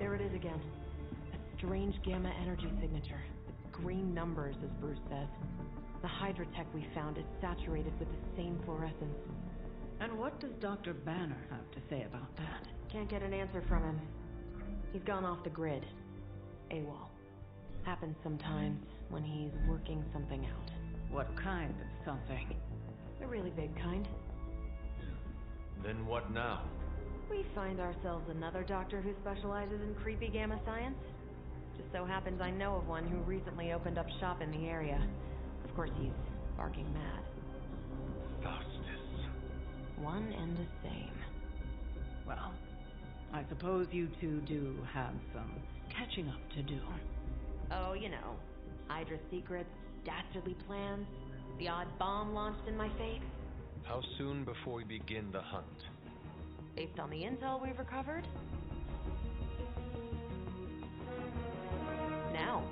there it is again. A strange gamma energy signature. Green numbers, as Bruce says. The Hydratech we found is saturated with the same fluorescence. And what does Dr. Banner have to say about that? Can't get an answer from him. He's gone off the grid. AWOL. Happens sometimes when he's working something out. What kind of something? A really big kind. Then what now? We find ourselves another doctor who specializes in creepy gamma science. Just so happens I know of one who recently opened up shop in the area. Of course, he's barking mad. Faustus. One and the same. Well, I suppose you two do have some catching up to do. Oh, you know, Hydra secrets, dastardly plans, the odd bomb launched in my face. How soon before we begin the hunt? Based on the intel we've recovered? Now.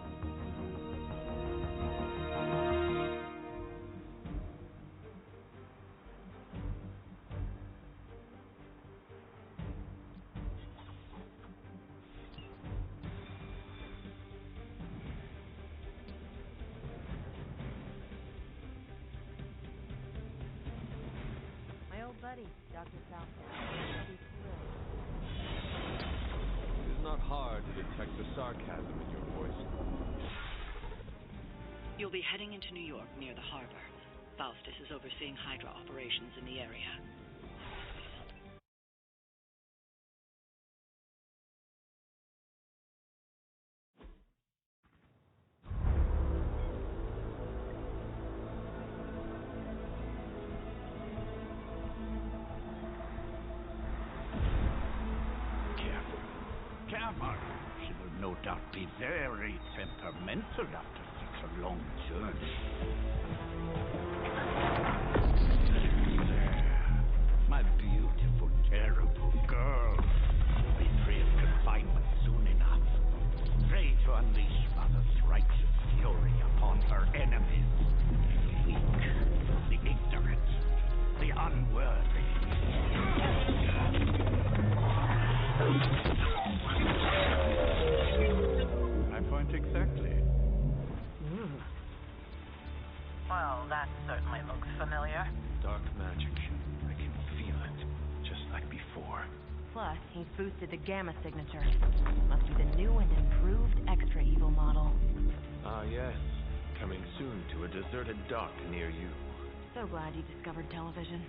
My old buddy, Dr. Faustus. It is not hard to detect the sarcasm in your voice. You'll be heading into New York near the harbor. Faustus is overseeing Hydra operations in the area. Careful. She will no doubt be very temperamental after such a long journey. There. My beautiful, terrible girl. Be free of confinement soon enough. Pray to unleash Mother's righteous fury upon her enemies. The weak, the ignorant, the unworthy. My point exactly. Well, that certainly looks familiar. Dark magic. I can feel it. Just like before. Plus, he's boosted the gamma signature. Must be the new and improved extra evil model. Ah, yes. Coming soon to a deserted dock near you. So glad you discovered television.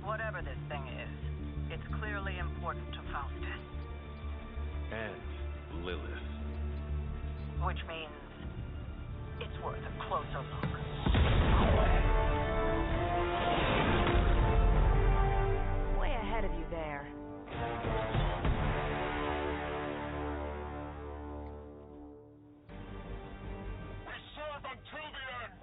Whatever this thing is, it's clearly important to Faustus. And Lilith. Which means it's worth a closer look. Way ahead of you there. We serve until the end!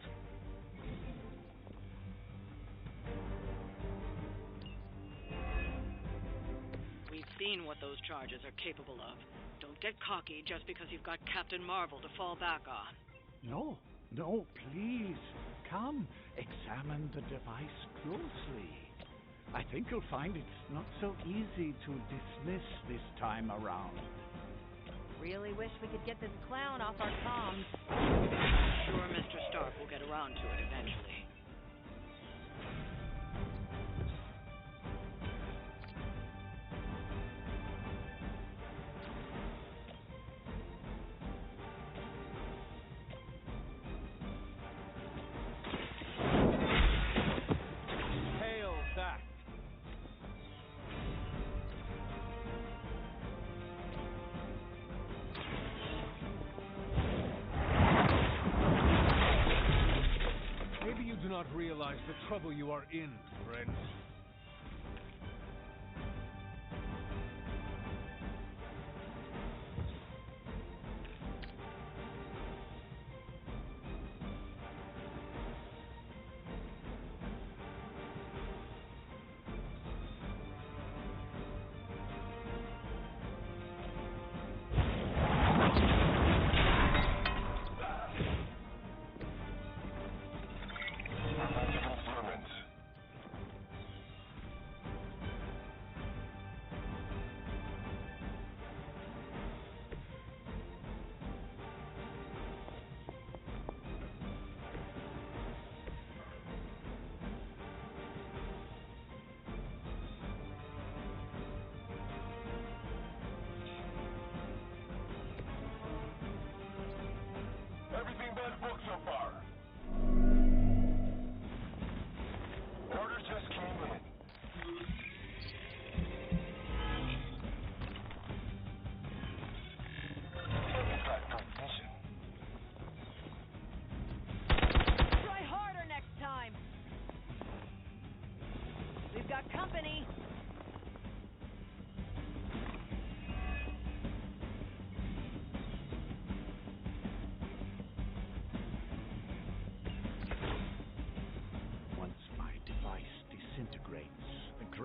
We've seen what those charges are capable of. Don't get cocky just because you've got Captain Marvel to fall back on. No, please. Come, examine the device closely. I think you'll find it's not so easy to dismiss this time around. Really wish we could get this clown off our comms. Sure, Mr. Stark will get around to it eventually. Hail back! Maybe you do not realize the trouble you are in, friend.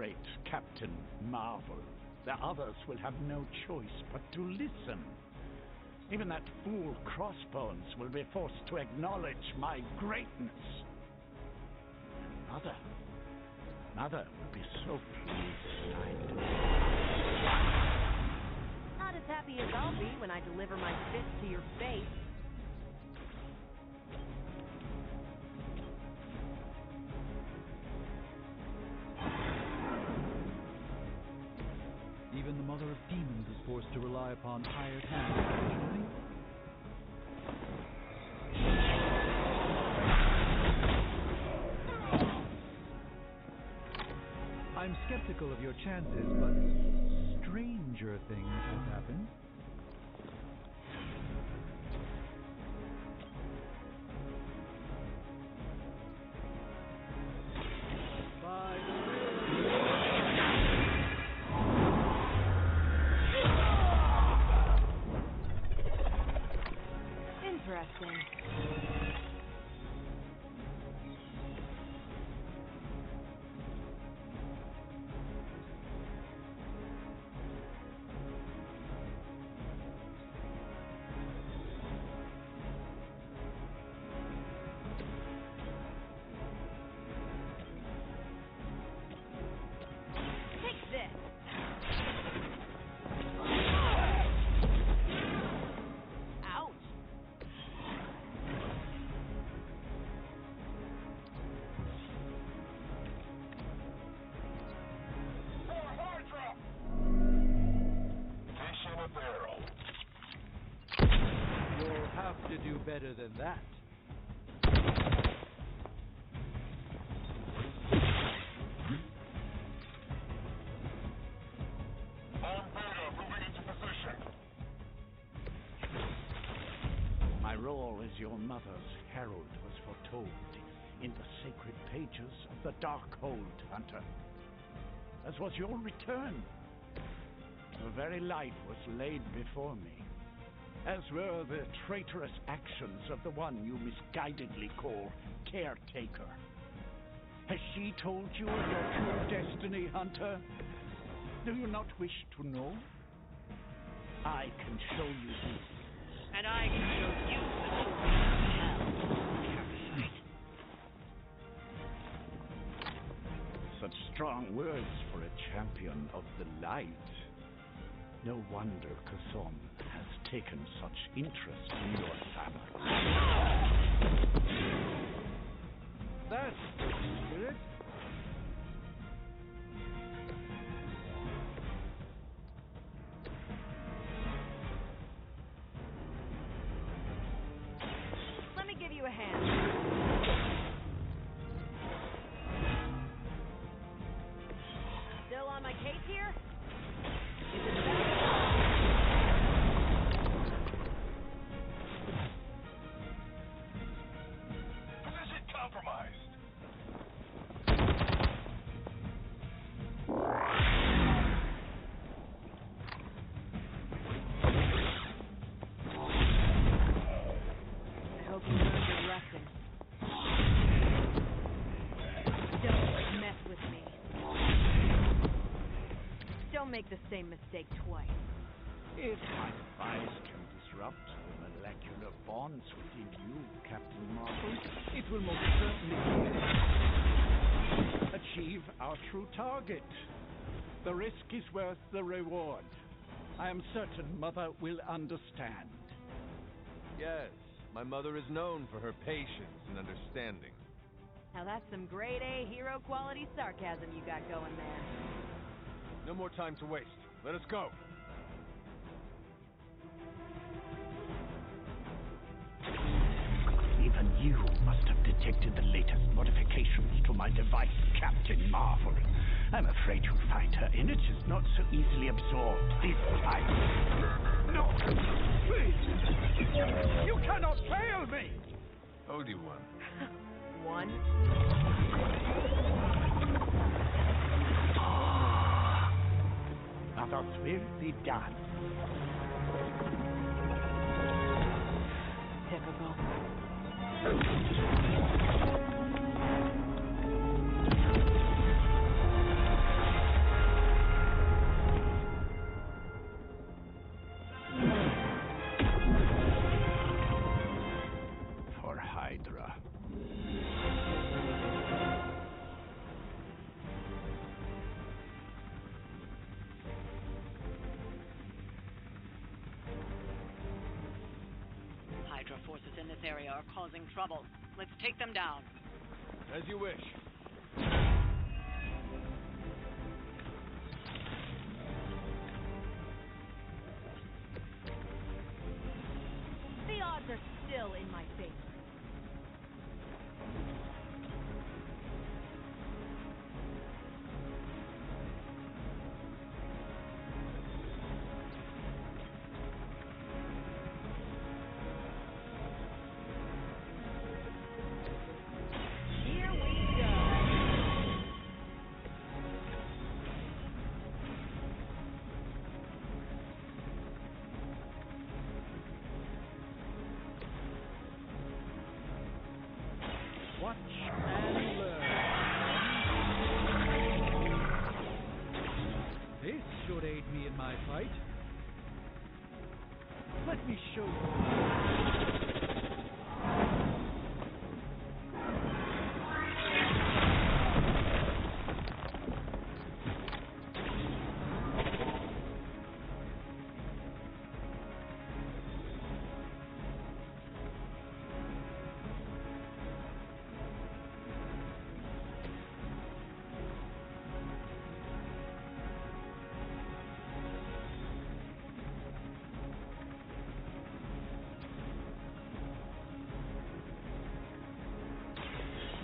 liberate Captain Marvel, the others will have no choice but to listen. Even that fool Crossbones will be forced to acknowledge my greatness. And Mother will be so pleased tonight. Not as happy as I'll be when I deliver my fist to your face. Even the Mother of Demons is forced to rely upon hired hands occasionally. I'm skeptical of your chances, but stranger things have happened. Interesting. Take this. Ouch. For Hydra! Fish in a barrel. You'll have to do better than that. On Beta, moving into position. My role as your mother's herald was foretold in the sacred pages of the Darkhold, Hunter. As was your return. Your very life was laid before me, as were the traitorous actions of the one you misguidedly call Caretaker. Has she told you of your true destiny, Hunter? Do you not wish to know? I can show you this. And I can show you the true meaning of hell, parasite. Such strong words for a champion of the light. No wonder Kasson has taken such interest in your family. That's the spirit. Let me give you a hand. Still on my case here? Is it better? Position compromised. I hope you learned your lesson. Don't mess with me. Don't make the same mistake twice. If my device can disrupt the molecular bonds within you, Captain Marvel, it will most certainly achieve our true target. The risk is worth the reward. I am certain Mother will understand. Yes, my mother is known for her patience and understanding. Now that's some grade A hero quality sarcasm you got going there. No more time to waste. Let us go. Even you must have detected the latest modifications to my device, Captain Marvel. I'm afraid you'll find her energies not so easily absorbed this time. No! Please! You cannot fail me! Obi-Wan. One. Others will be done. Typical. Hydra forces in this area are causing trouble. Let's take them down. As you wish. The odds are still in my favor. Watch and learn. This should aid me in my fight. Let me show you.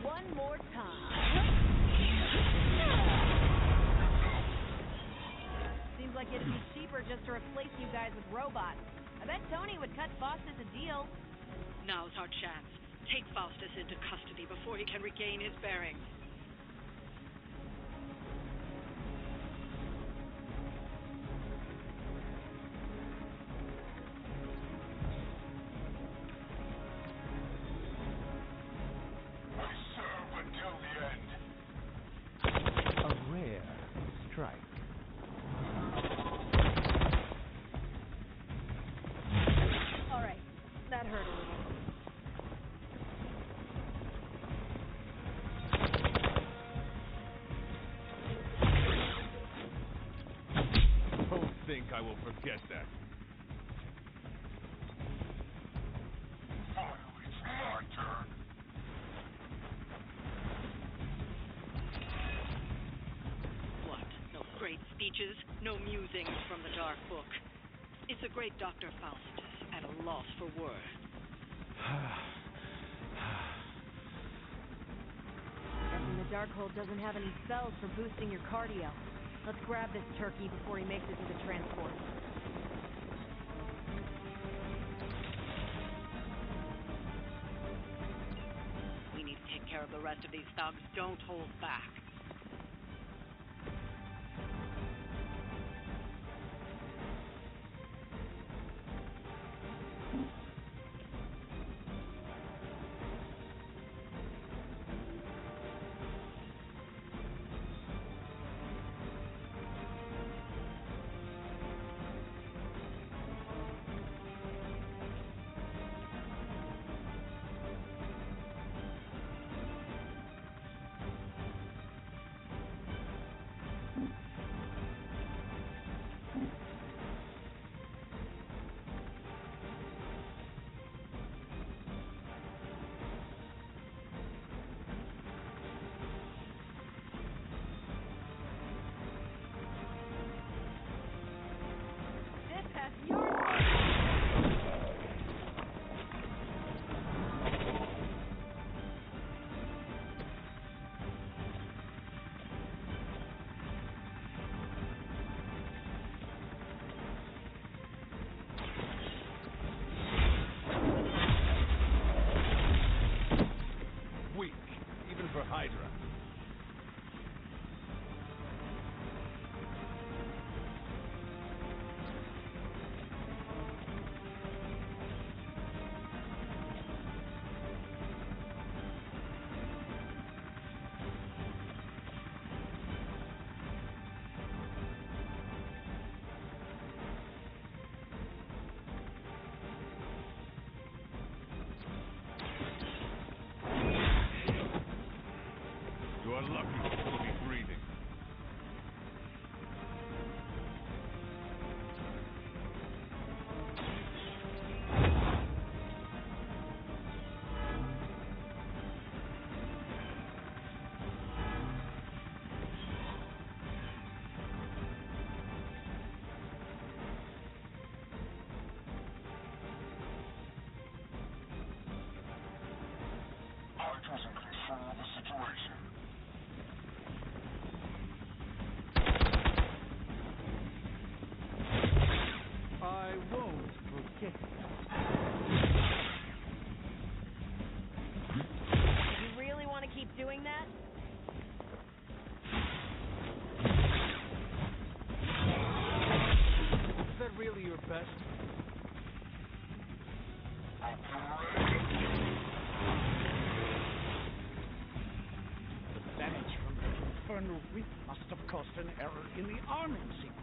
One more time. Seems like it'd be cheaper just to replace you guys with robots. I bet Tony would cut Faustus a deal. Now's our chance. Take Faustus into custody before he can regain his bearings. I serve until the end. A rare strike. All right, that hurt a little. Don't think I will forget that. Finally, it's my turn. What? No great speeches? No musings from the Dark Book? Is the great Dr. Faustus at a loss for words? Guessing the Darkhold doesn't have any spells for boosting your cardio. Let's grab this turkey before he makes it to the transport. We need to take care of the rest of these thugs. Don't hold back. situation. I won't forget. You really want to keep doing that? Is that really your best? The damage from the infernal rift must have caused an error in the arming sequence.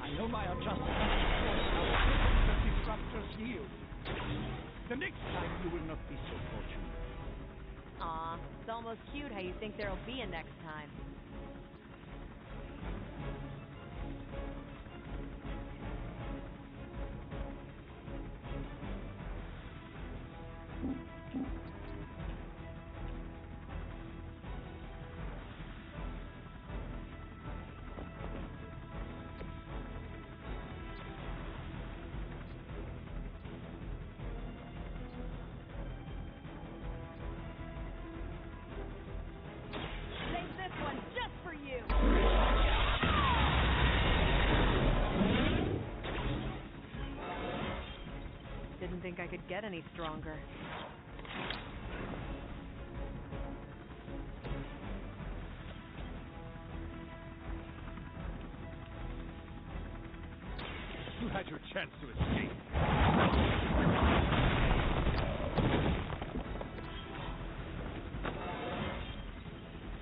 I know my adjustment how the disruptors yield. The next time you will not be so fortunate. Aw, it's almost cute how you think there'll be a next time. Save this one just for you! Didn't think I could get any stronger. You had your chance to escape.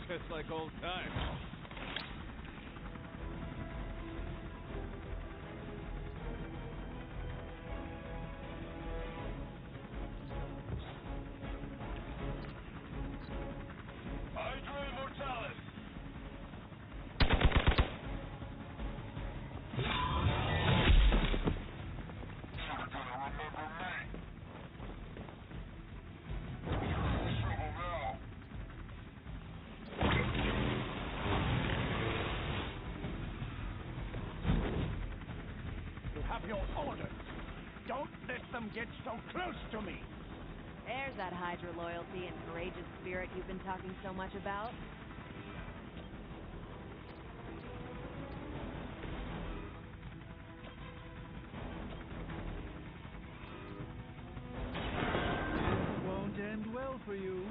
Just like old times. Hydra Immortalis! You're gonna remember me. Trouble now. You have your orders. Don't let them get so close to me. There's that Hydra loyalty and courageous spirit you've been talking so much about. Won't end well for you.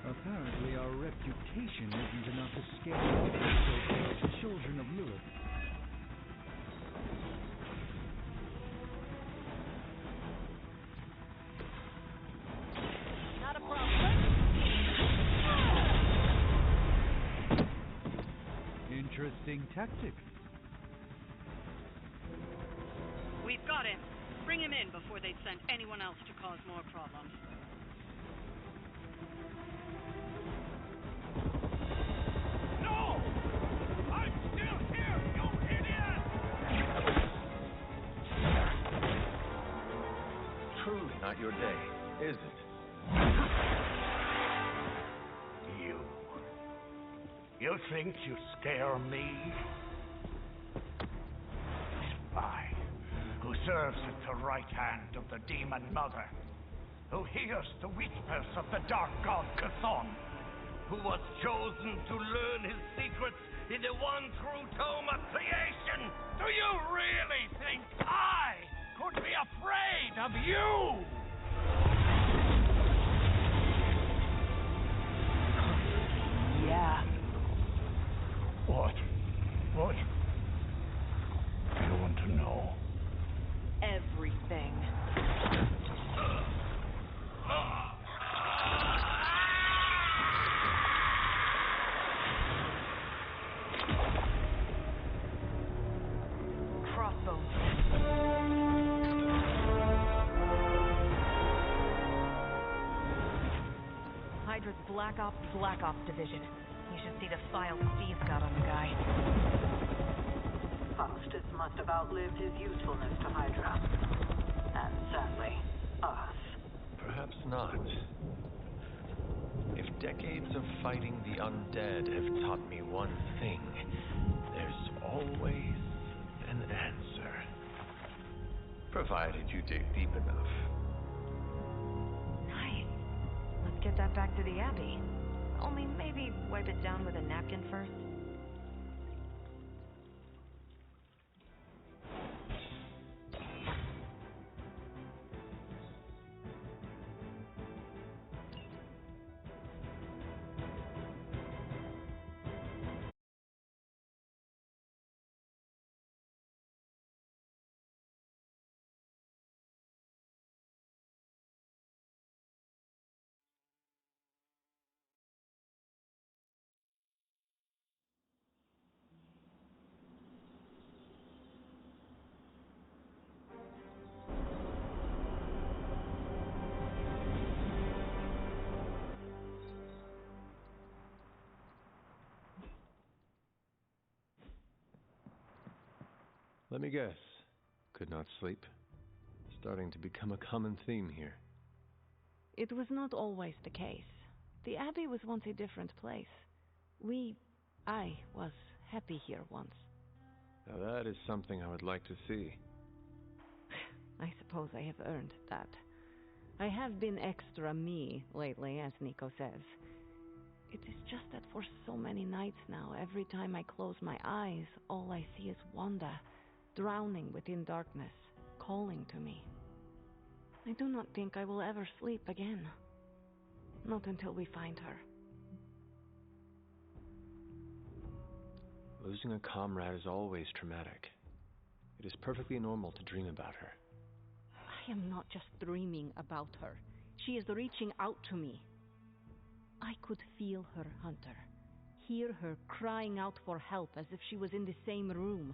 Apparently our reputation isn't enough to scare off the so-called children of Lilith. Not a problem. Interesting tactic. We've got him. Bring him in before they send anyone else to cause more problems. No! I'm still here, you idiot! Truly not your day, is it? You think you scare me? I, who serves at the right hand of the Demon Mother, who hears the whispers of the dark god Chthon, Who was chosen to learn his secrets in the one true tome of creation? do you really think I could be afraid of you? Yeah. What? What? I want to know. Everything. Crossbones. Hydra's Black Ops division. You should see the files Steve's got on the guy. Faustus must have outlived his usefulness to Hydra. And sadly, us. Perhaps not. If decades of fighting the undead have taught me one thing, there's always an answer. Provided you dig deep enough. Nice. Let's get that back to the Abbey. Only maybe wipe it down with a napkin first. Let me guess. Could not sleep. Starting to become a common theme here. It was not always the case. The Abbey was once a different place. I was happy here once. Now that is something I would like to see. I suppose I have earned that. I have been extra me lately, as Nico says. It is just that for so many nights now, every time I close my eyes, all I see is Wanda, drowning within darkness, calling to me. I do not think I will ever sleep again. Not until we find her. Losing a comrade is always traumatic. It is perfectly normal to dream about her. I am not just dreaming about her. She is reaching out to me. I could feel her, Hunter. Hear her crying out for help as if she was in the same room.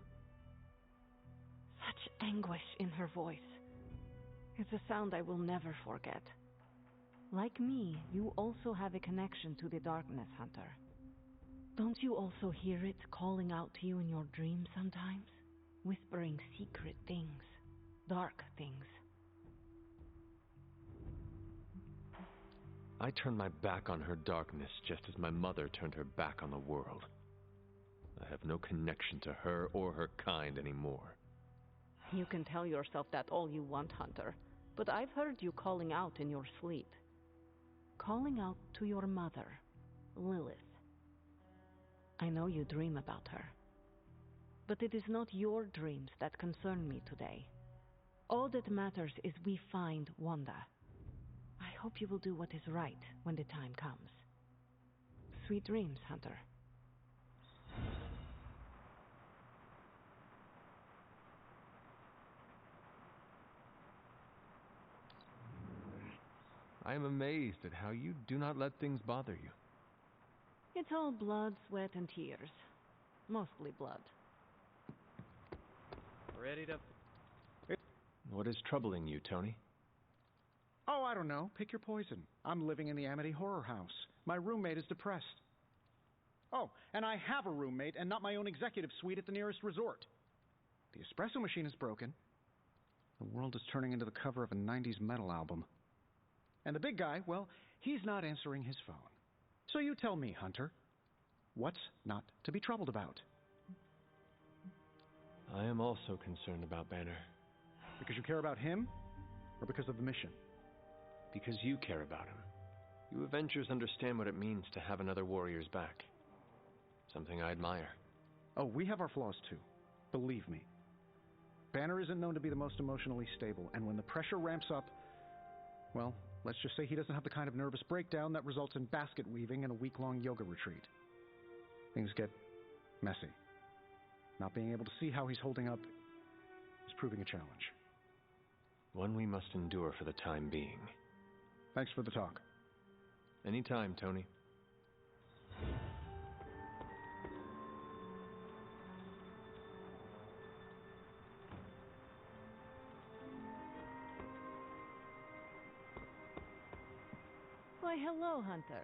Such anguish in her voice. It's a sound I will never forget. Like me, you also have a connection to the darkness, Hunter. Don't you also hear it calling out to you in your dreams sometimes? Whispering secret things, dark things. I turned my back on her darkness just as my mother turned her back on the world. I have no connection to her or her kind anymore. You can tell yourself that all you want, Hunter, but I've heard you calling out in your sleep. Calling out to your mother, Lilith. I know you dream about her. But it is not your dreams that concern me today. All that matters is we find Wanda. I hope you will do what is right when the time comes. Sweet dreams, Hunter. I am amazed at how you do not let things bother you. It's all blood, sweat, and tears. Mostly blood. Ready to... What is troubling you, Tony? Oh, I don't know. Pick your poison. I'm living in the Amity Horror House. My roommate is depressed. Oh, and I have a roommate and not my own executive suite at the nearest resort. The espresso machine is broken. The world is turning into the cover of a 90s metal album. And the big guy, well, he's not answering his phone. So you tell me, Hunter, what's not to be troubled about? I am also concerned about Banner. Because you care about him, or because of the mission? Because you care about him. You Avengers understand what it means to have another warrior's back. Something I admire. Oh, we have our flaws too. Believe me. Banner isn't known to be the most emotionally stable, and when the pressure ramps up, well, let's just say he doesn't have the kind of nervous breakdown that results in basket weaving and a week-long yoga retreat. Things get messy. Not being able to see how he's holding up is proving a challenge. One we must endure for the time being. Thanks for the talk. Anytime, Tony. Why, hello, Hunter.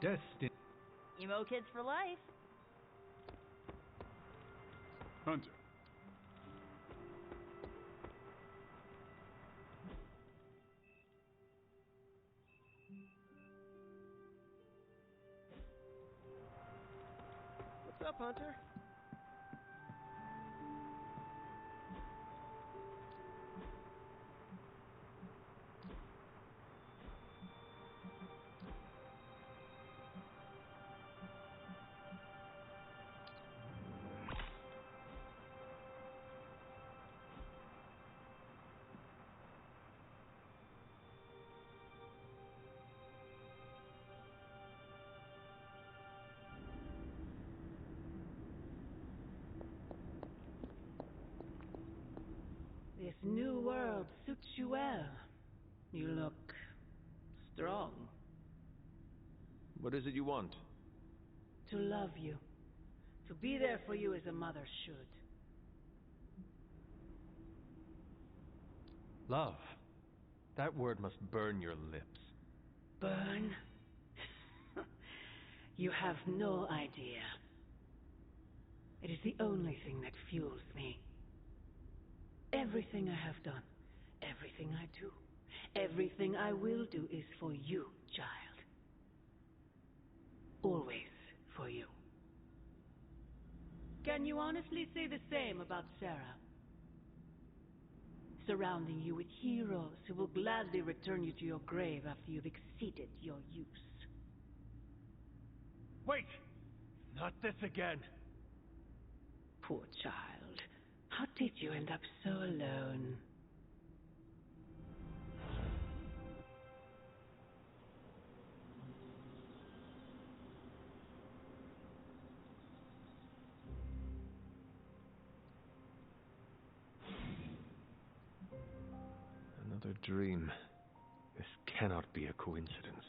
Destin. Emo kids for life. Hunter. up, Hunter? This new world suits you well. You look strong. What is it you want? To love you. To be there for you as a mother should. Love. That word must burn your lips. Burn? You have no idea. It is the only thing that fuels me. Everything I have done, everything I do, everything I will do is for you, child. Always for you. Can you honestly say the same about Sarah? Surrounding you with heroes who will gladly return you to your grave after you've exceeded your use. Wait! Not this again! Poor child. How did you end up so alone? Another dream. This cannot be a coincidence.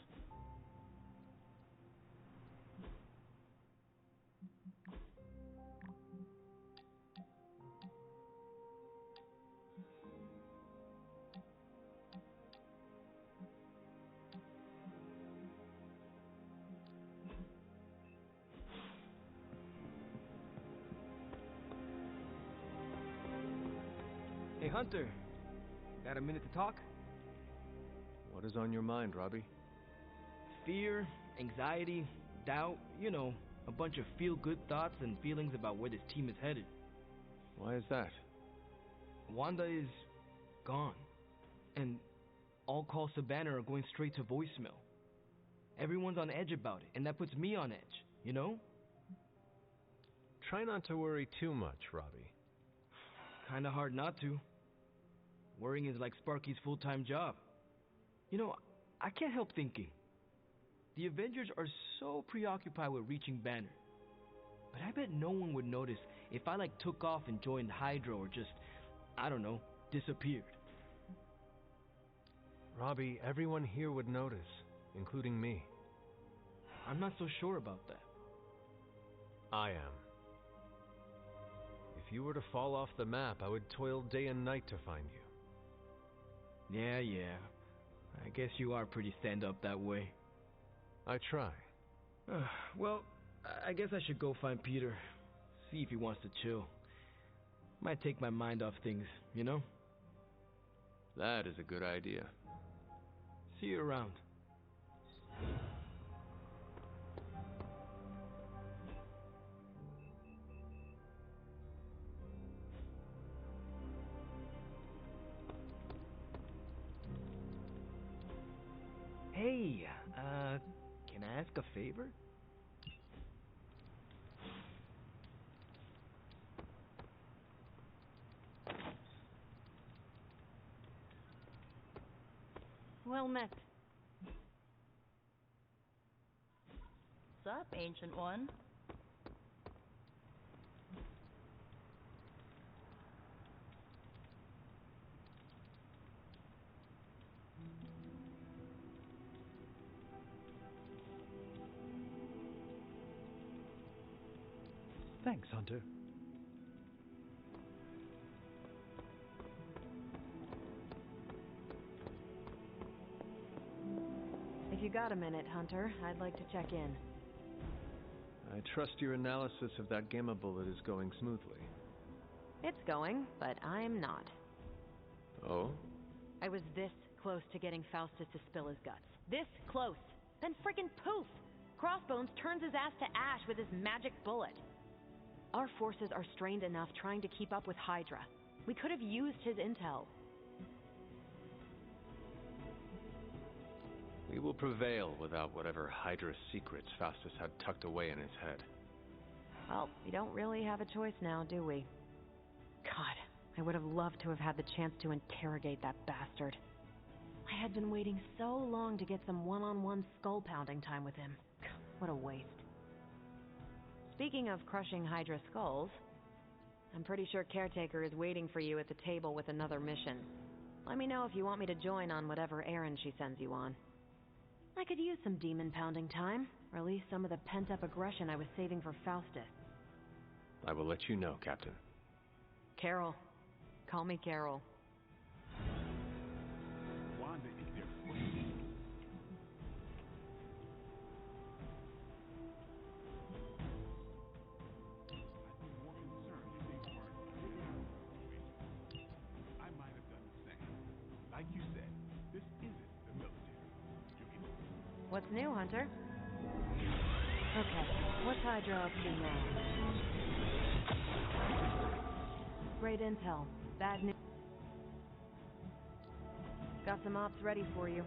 Hey, Hunter. Got a minute to talk? What is on your mind, Robbie? Fear, anxiety, doubt, you know, a bunch of feel-good thoughts and feelings about where this team is headed. Why is that? Wanda is gone. And all calls to Banner are going straight to voicemail. Everyone's on edge about it, and that puts me on edge, you know? Try not to worry too much, Robbie. Kinda hard not to. Worrying is like Sparky's full-time job. You know, I can't help thinking. The Avengers are so preoccupied with reaching Banner. But I bet no one would notice if I took off and joined Hydra or just, I don't know, disappeared. Robbie, everyone here would notice, including me. I'm not so sure about that. I am. If you were to fall off the map, I would toil day and night to find you. Yeah. I guess you are pretty stand-up that way. I try. Well, I guess I should go find Peter. See if he wants to chill. Might take my mind off things, you know? That is a good idea. See you around. Hey, can I ask a favor? Well met. What's up, Ancient One? Thanks, Hunter. If you got a minute, Hunter, I'd like to check in. I trust your analysis of that gamma bullet is going smoothly. It's going, but I'm not. Oh? I was this close to getting Faustus to spill his guts. This close. Then friggin' poof! Crossbones turns his ass to ash with his magic bullet. Our forces are strained enough trying to keep up with Hydra. We could have used his intel. We will prevail without whatever Hydra secrets Faustus had tucked away in his head. Well, we don't really have a choice now, do we? God, I would have loved to have had the chance to interrogate that bastard. I had been waiting so long to get some one-on-one skull-pounding time with him. What a waste. Speaking of crushing Hydra skulls, I'm pretty sure Caretaker is waiting for you at the table with another mission. Let me know if you want me to join on whatever errand she sends you on. I could use some demon-pounding time, release some of the pent-up aggression I was saving for Faustus. I will let you know, Captain. Carol. Call me Carol. Wanda is there. I might have done the same. Like you said, this isn't the military. What's new, Hunter? Okay, what's Hydra up to now? Great intel. Bad news. Got some ops ready for you.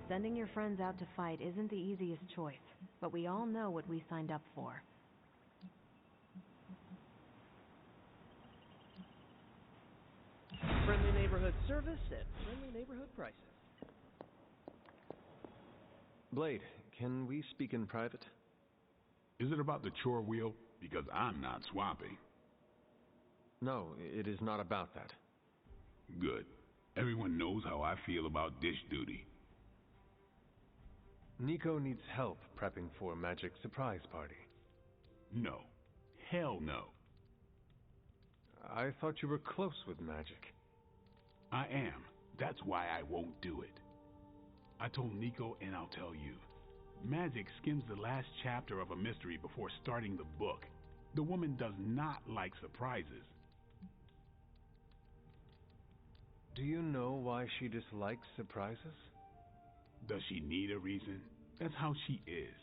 Sending your friends out to fight isn't the easiest choice, but we all know what we signed up for. Friendly neighborhood service at friendly neighborhood prices. Blade, can we speak in private? Is it about the chore wheel? Because I'm not swapping. No, it is not about that. Good. Everyone knows how I feel about dish duty. Nico needs help prepping for Magic surprise party. No. Hell no. I thought you were close with Magic. I am. That's why I won't do it. I told Nico, and I'll tell you. Magic skims the last chapter of a mystery before starting the book. The woman does not like surprises. Do you know why she dislikes surprises? Does she need a reason? That's how she is.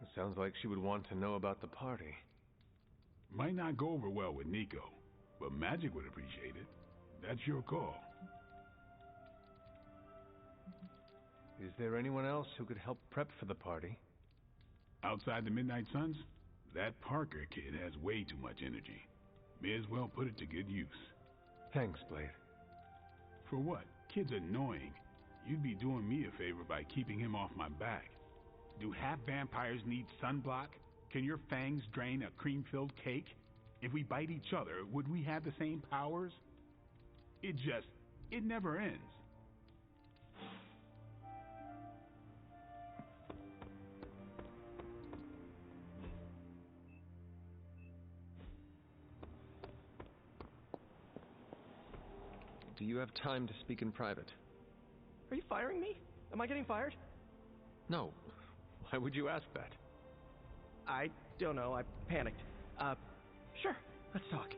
It sounds like she would want to know about the party. Might not go over well with Nico, but Magic would appreciate it. That's your call. Is there anyone else who could help prep for the party? Outside the Midnight Suns, that Parker kid has way too much energy. May as well put it to good use. Thanks, Blade. For what? Kid's annoying. You'd be doing me a favor by keeping him off my back. Do half vampires need sunblock? Can your fangs drain a cream-filled cake? If we bite each other, would we have the same powers? It never ends. Do you have time to speak in private? Are you firing me? Am I getting fired? No. Why would you ask that? I don't know. I panicked. Sure. Let's talk.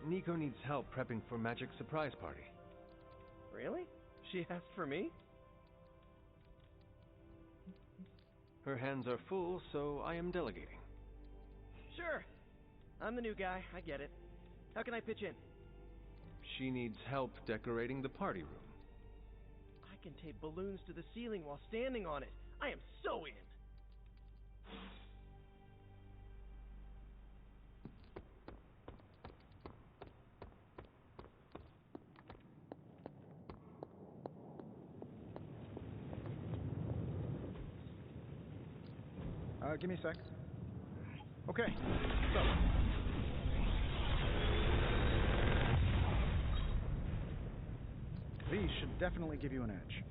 Nico needs help prepping for Magic surprise party. Really? She asked for me? Her hands are full, so I am delegating. Sure. I'm the new guy. I get it. How can I pitch in? She needs help decorating the party room. I can tape balloons to the ceiling while standing on it. I am so in. Give me a sec. Okay, so. These should definitely give you an edge.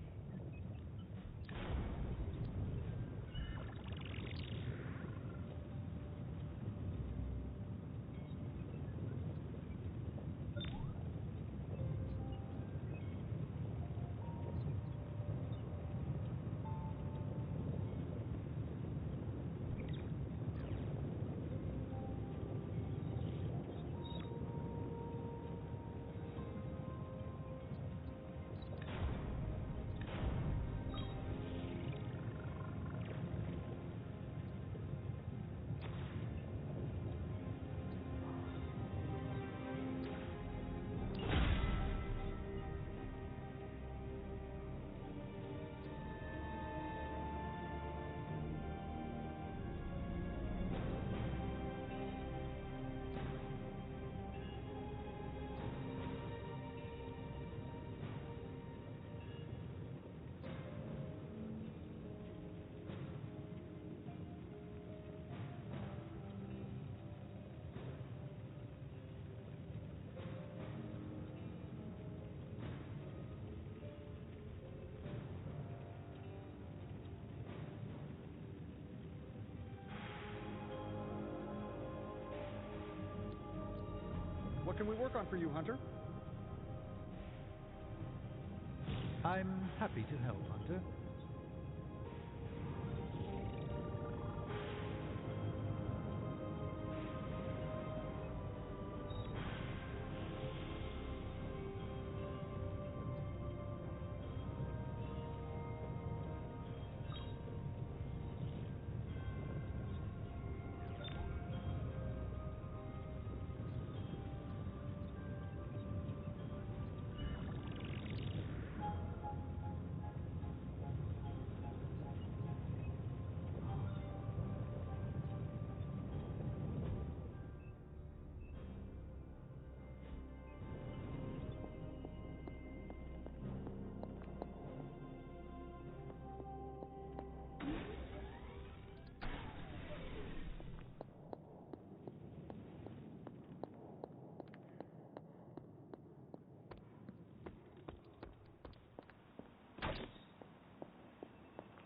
What can we work on for you, Hunter? I'm happy to help, Hunter.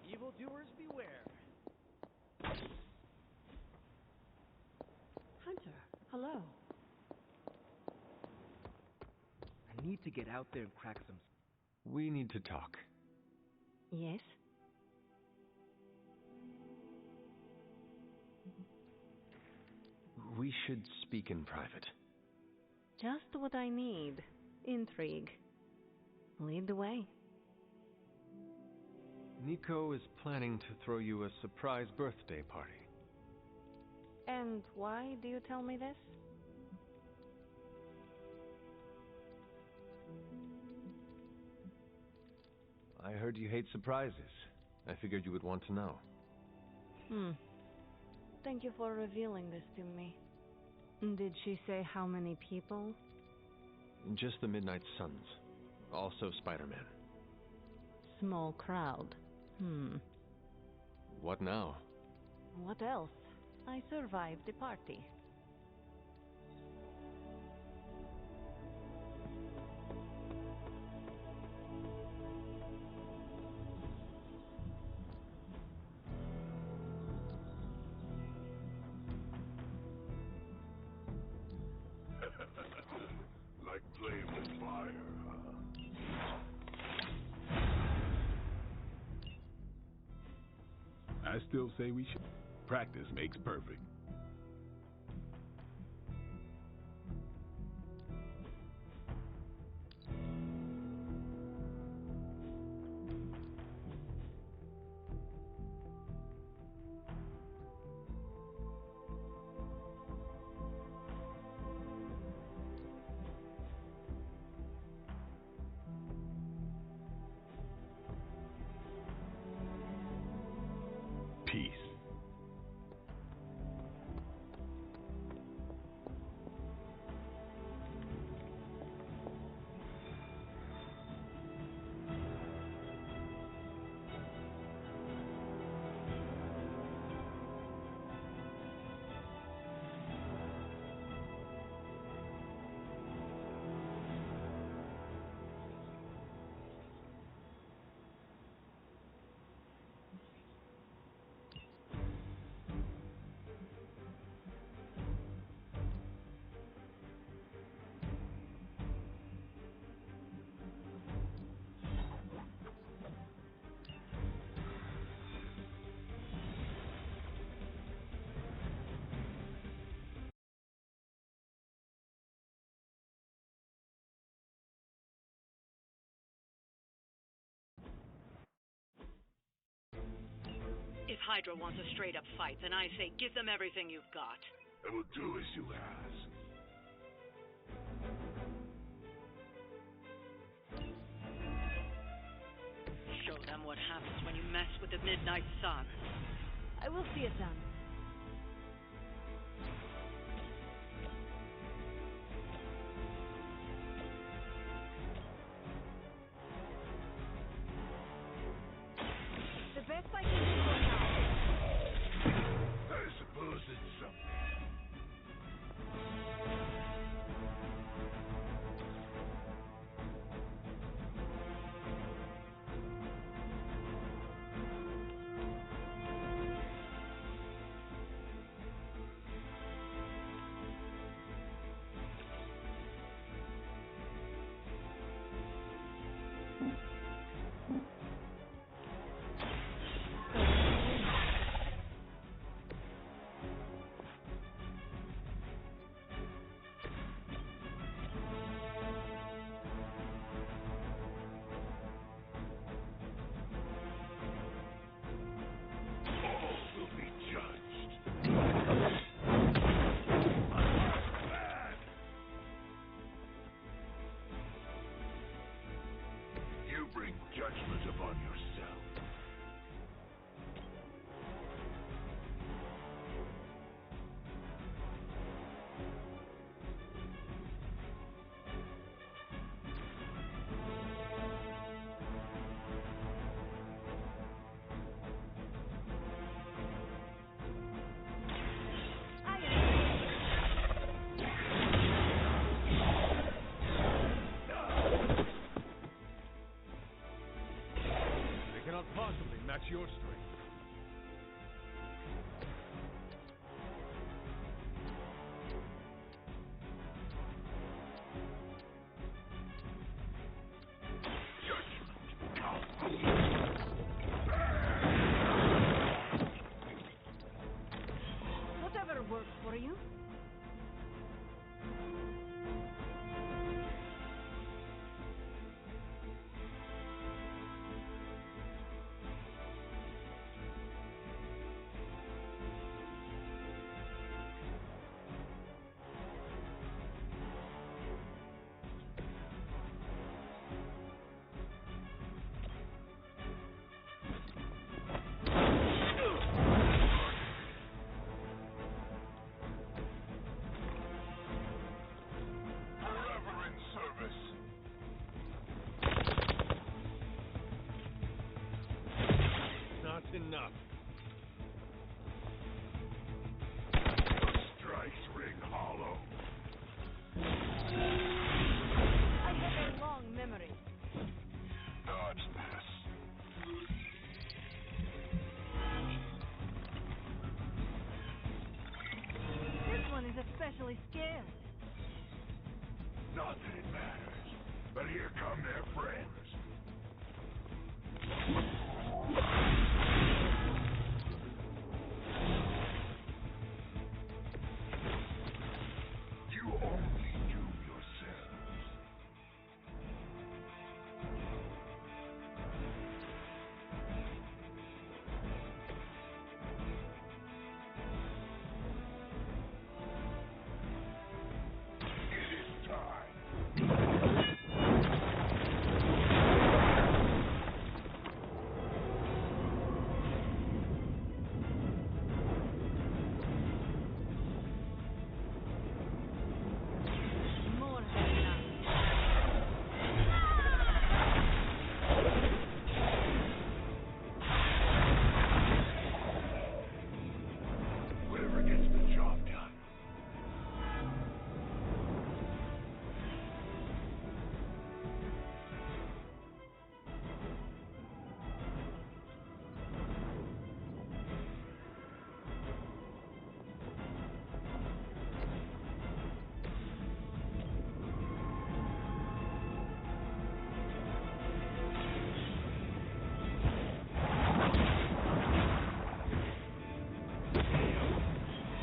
Evildoers beware. Hunter, hello. I need to get out there and crack some. We need to talk. Yes? We should speak in private. Just what I need. Intrigue. Lead the way. Nico is planning to throw you a surprise birthday party. And why do you tell me this? I heard you hate surprises. I figured you would want to know. Thank you for revealing this to me. Did she say how many people? Just the Midnight Suns. Also Spider-Man. Small crowd. What now? What else? I survived the party. Like playing with fire, huh? I still say we should. Practice makes perfect. Peace. If Hydra wants a straight-up fight, then I say give them everything you've got. I will do as you ask. Show them what happens when you mess with the Midnight Sun. I will see it done. The best I can do for now. I suppose it's something. judgment upon yourself. Possibly match your strength. Whatever works for you. Enough. The strikes ring hollow. I have a long memory. Dodge this. This one is especially scared. Not that it matters, but here come their friends. You only doom yourselves. It is time. More than enough. Whoever gets the job done.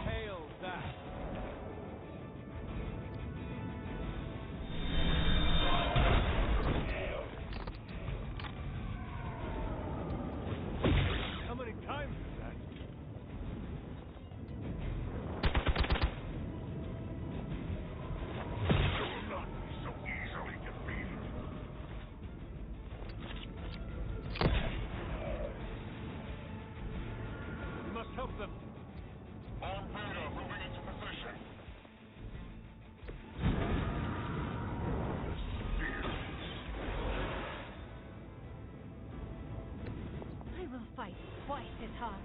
Hail that. How many times is that? You will not be so easily defeated. We must help them. On Beta, moving into position. I will fight twice as hard.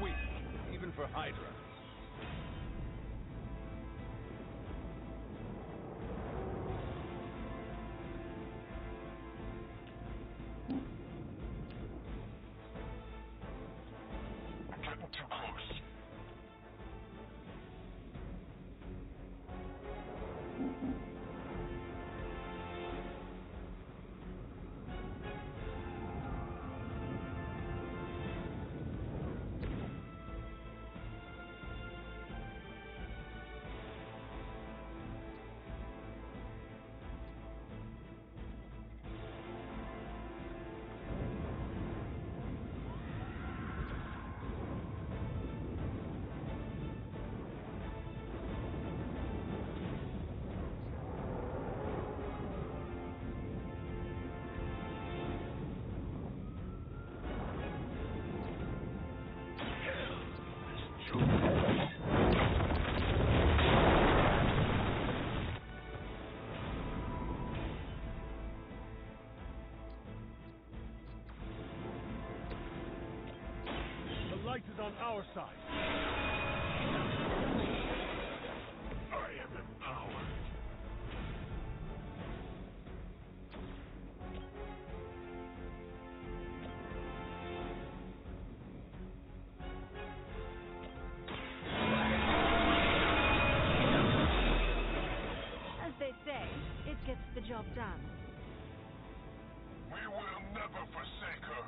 Weak, even for Hydra. Getting too close. fate is on our side. I am empowered. As they say, it gets the job done. We will never forsake her.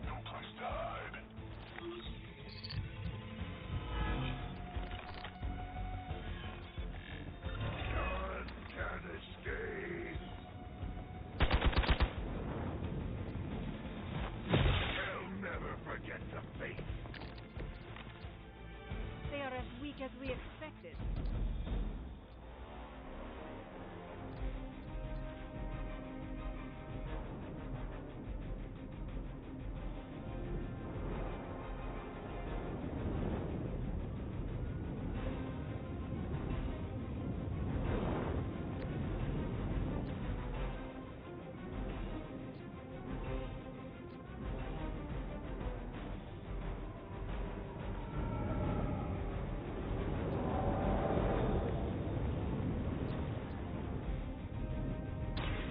No place to hide. None can escape. They'll never forget the fate. They are as weak as we expected.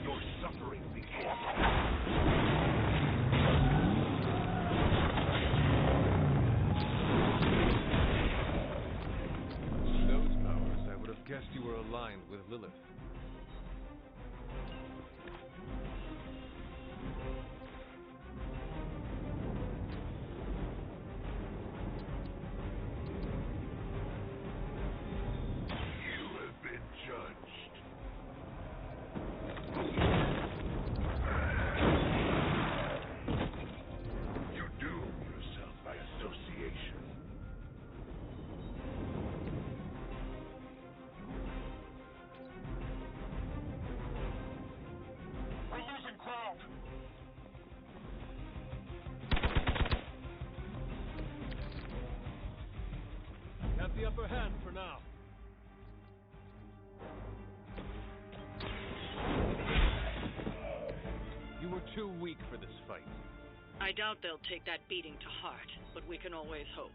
Your suffering begins. Those powers, I would have guessed you were aligned with Lilith. You have been judged. You doom yourself by association. We're losing ground. We have the upper hand for now. You were too weak for this fight. I doubt they'll take that beating to heart, but we can always hope.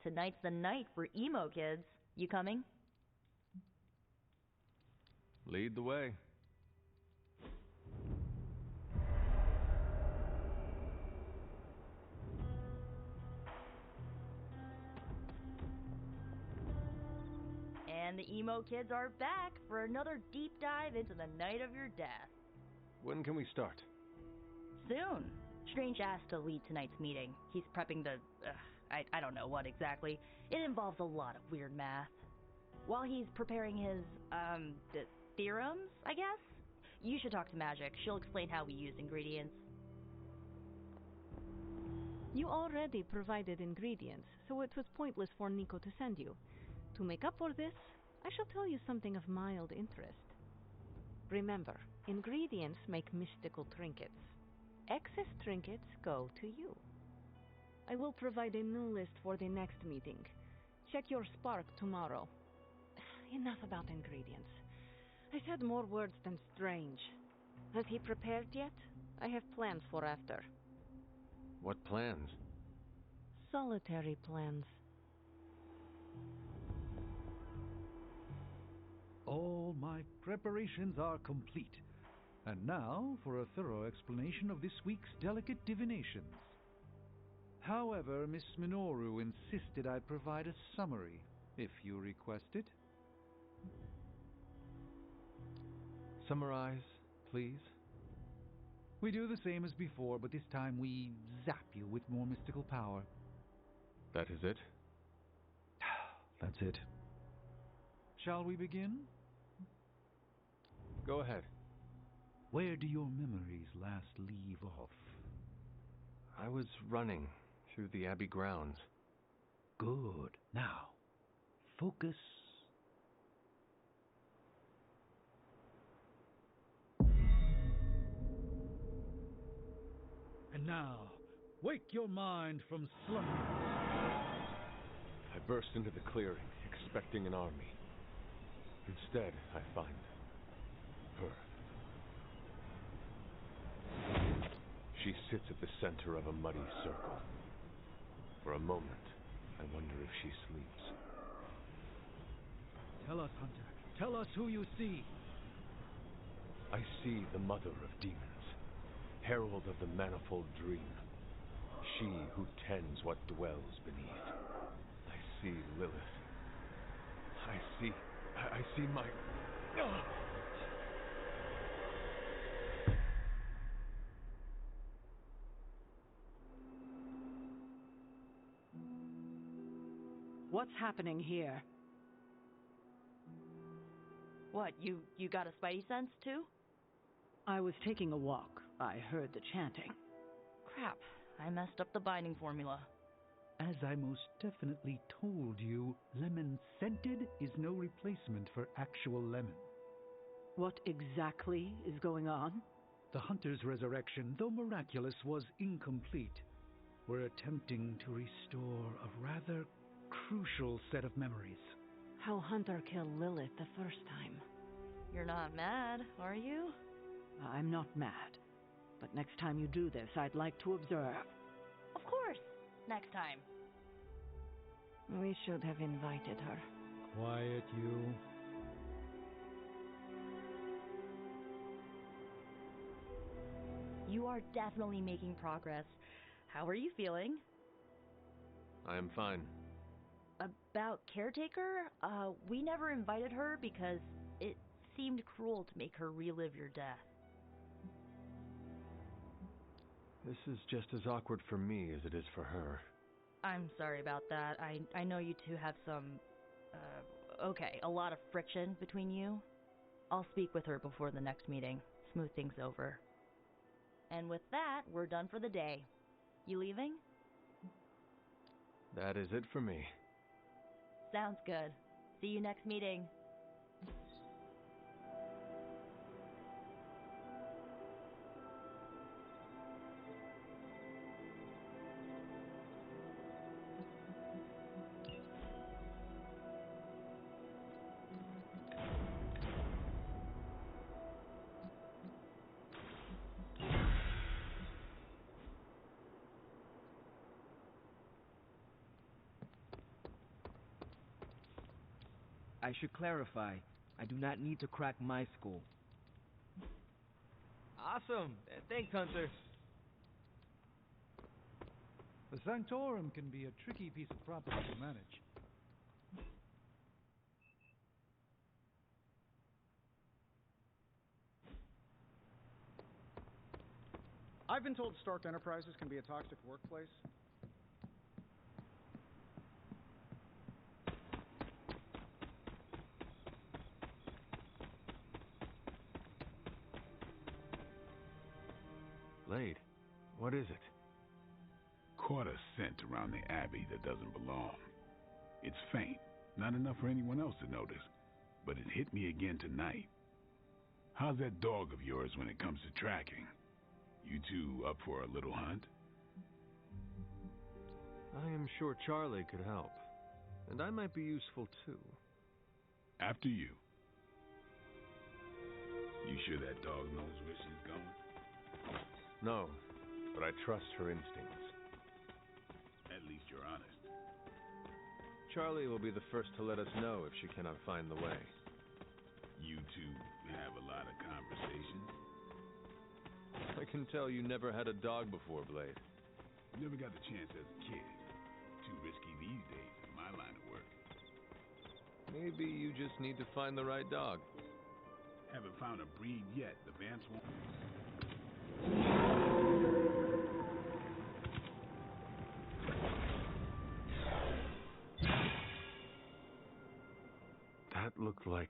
Tonight's the night for emo kids. You coming? Lead the way. And the emo kids are back for another deep dive into the night of your death. When can we start? Soon. Strange asked to lead tonight's meeting. He's prepping the... I don't know what exactly. It involves a lot of weird math. While he's preparing his, theorems, I guess? You should talk to Magic. She'll explain how we use ingredients. You already provided ingredients, so it was pointless for Nico to send you. To make up for this, I shall tell you something of mild interest. Remember, ingredients make mystical trinkets. Excess trinkets go to you. I will provide a new list for the next meeting. Check your spark tomorrow. Enough about ingredients. I said more words than strange. Has he prepared yet? I have plans for after. What plans? Solitary plans. All my preparations are complete. And now for a thorough explanation of this week's delicate divinations. However, Miss Minoru insisted I provide a summary, if you request it. Summarize, please. We do the same as before, but this time we zap you with more mystical power. That is it? That's it. Shall we begin? Go ahead. Where do your memories last leave off? I was running through the Abbey grounds. Good. Now, focus. And now, wake your mind from slumber. I burst into the clearing, expecting an army. Instead, I find her. She sits at the center of a muddy circle. For a moment, I wonder if she sleeps. Tell us, Hunter. Tell us who you see. I see the mother of demons, herald of the manifold dream. She who tends what dwells beneath. I see Lilith. I see my... What's happening here? What, you got a spidey sense, too? I was taking a walk. I heard the chanting. Crap, I messed up the binding formula. As I most definitely told you, lemon scented is no replacement for actual lemon. What exactly is going on? The Hunter's resurrection, though miraculous, was incomplete. We're attempting to restore a rather crucial set of memories. How Hunter killed Lilith the first time. You're not mad, are you? I'm not mad. But next time you do this, I'd like to observe. Of course, next time. We should have invited her. Quiet, you. You are definitely making progress. How are you feeling? I am fine. About Caretaker? We never invited her because it seemed cruel to make her relive your death. This is just as awkward for me as it is for her. I'm sorry about that. I know you two have some, a lot of friction between you. I'll speak with her before the next meeting, smooth things over. And with that, we're done for the day. You leaving? That is it for me. Sounds good. See you next meeting. I should clarify, I do not need to crack my skull. Awesome! Thanks, Hunter. The Sanctorum can be a tricky piece of property to manage. I've been told Stark Enterprises can be a toxic workplace. Blade, what is it? Caught a scent around the Abbey that doesn't belong. It's faint, not enough for anyone else to notice, but it hit me again tonight. How's that dog of yours when it comes to tracking? You two up for a little hunt? I am sure Charlie could help, and I might be useful too. After you. You sure that dog knows where she's going? No, but I trust her instincts. At least you're honest. Charlie will be the first to let us know if she cannot find the way. You two have a lot of conversations? I can tell you never had a dog before, Blade. Never got the chance as a kid. Too risky these days in my line of work. Maybe you just need to find the right dog. Haven't found a breed yet the Vance won't. That looked like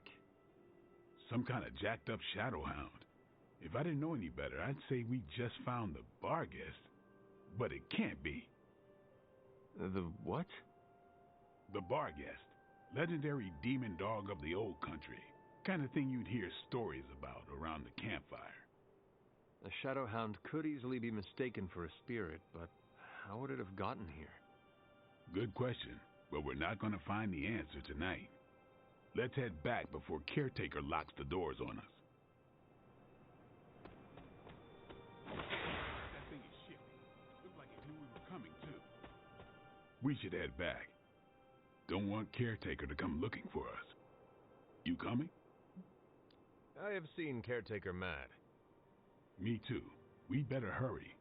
some kind of jacked up shadow hound. If I didn't know any better, I'd say we just found the Barghest. But it can't be. The what? The Barghest. Legendary demon dog of the old country. Kind of thing you'd hear stories about around the campfire. A shadow hound could easily be mistaken for a spirit, but how would it have gotten here? Good question, but we're not going to find the answer tonight. Let's head back before Caretaker locks the doors on us. That thing is shifty. Looks like it knew we were coming, too. We should head back. Don't want Caretaker to come looking for us. You coming? I have seen Caretaker mad. Me too. We better hurry.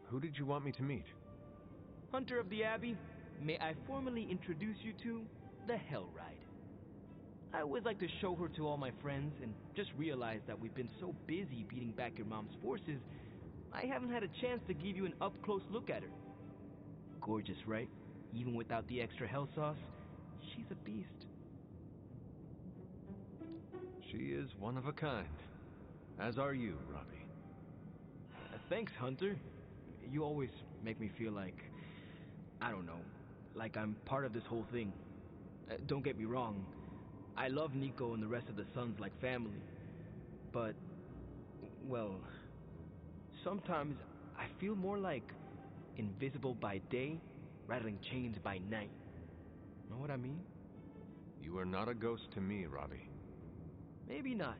Who did you want me to meet? Hunter of the Abbey, may I formally introduce you to the Hell Ride. I always like to show her to all my friends, and just realized that we've been so busy beating back your mom's forces, I haven't had a chance to give you an up-close look at her. Gorgeous, right? Even without the extra hell sauce, she's a beast. She is one of a kind. As are you, Robbie. Thanks, Hunter. You always make me feel like, I don't know, like I'm part of this whole thing. Don't get me wrong, I love Nico and the rest of the Sons like family. But, well, sometimes I feel more like invisible by day rather than chained by night. Know what I mean? You are not a ghost to me, Robbie. Maybe not.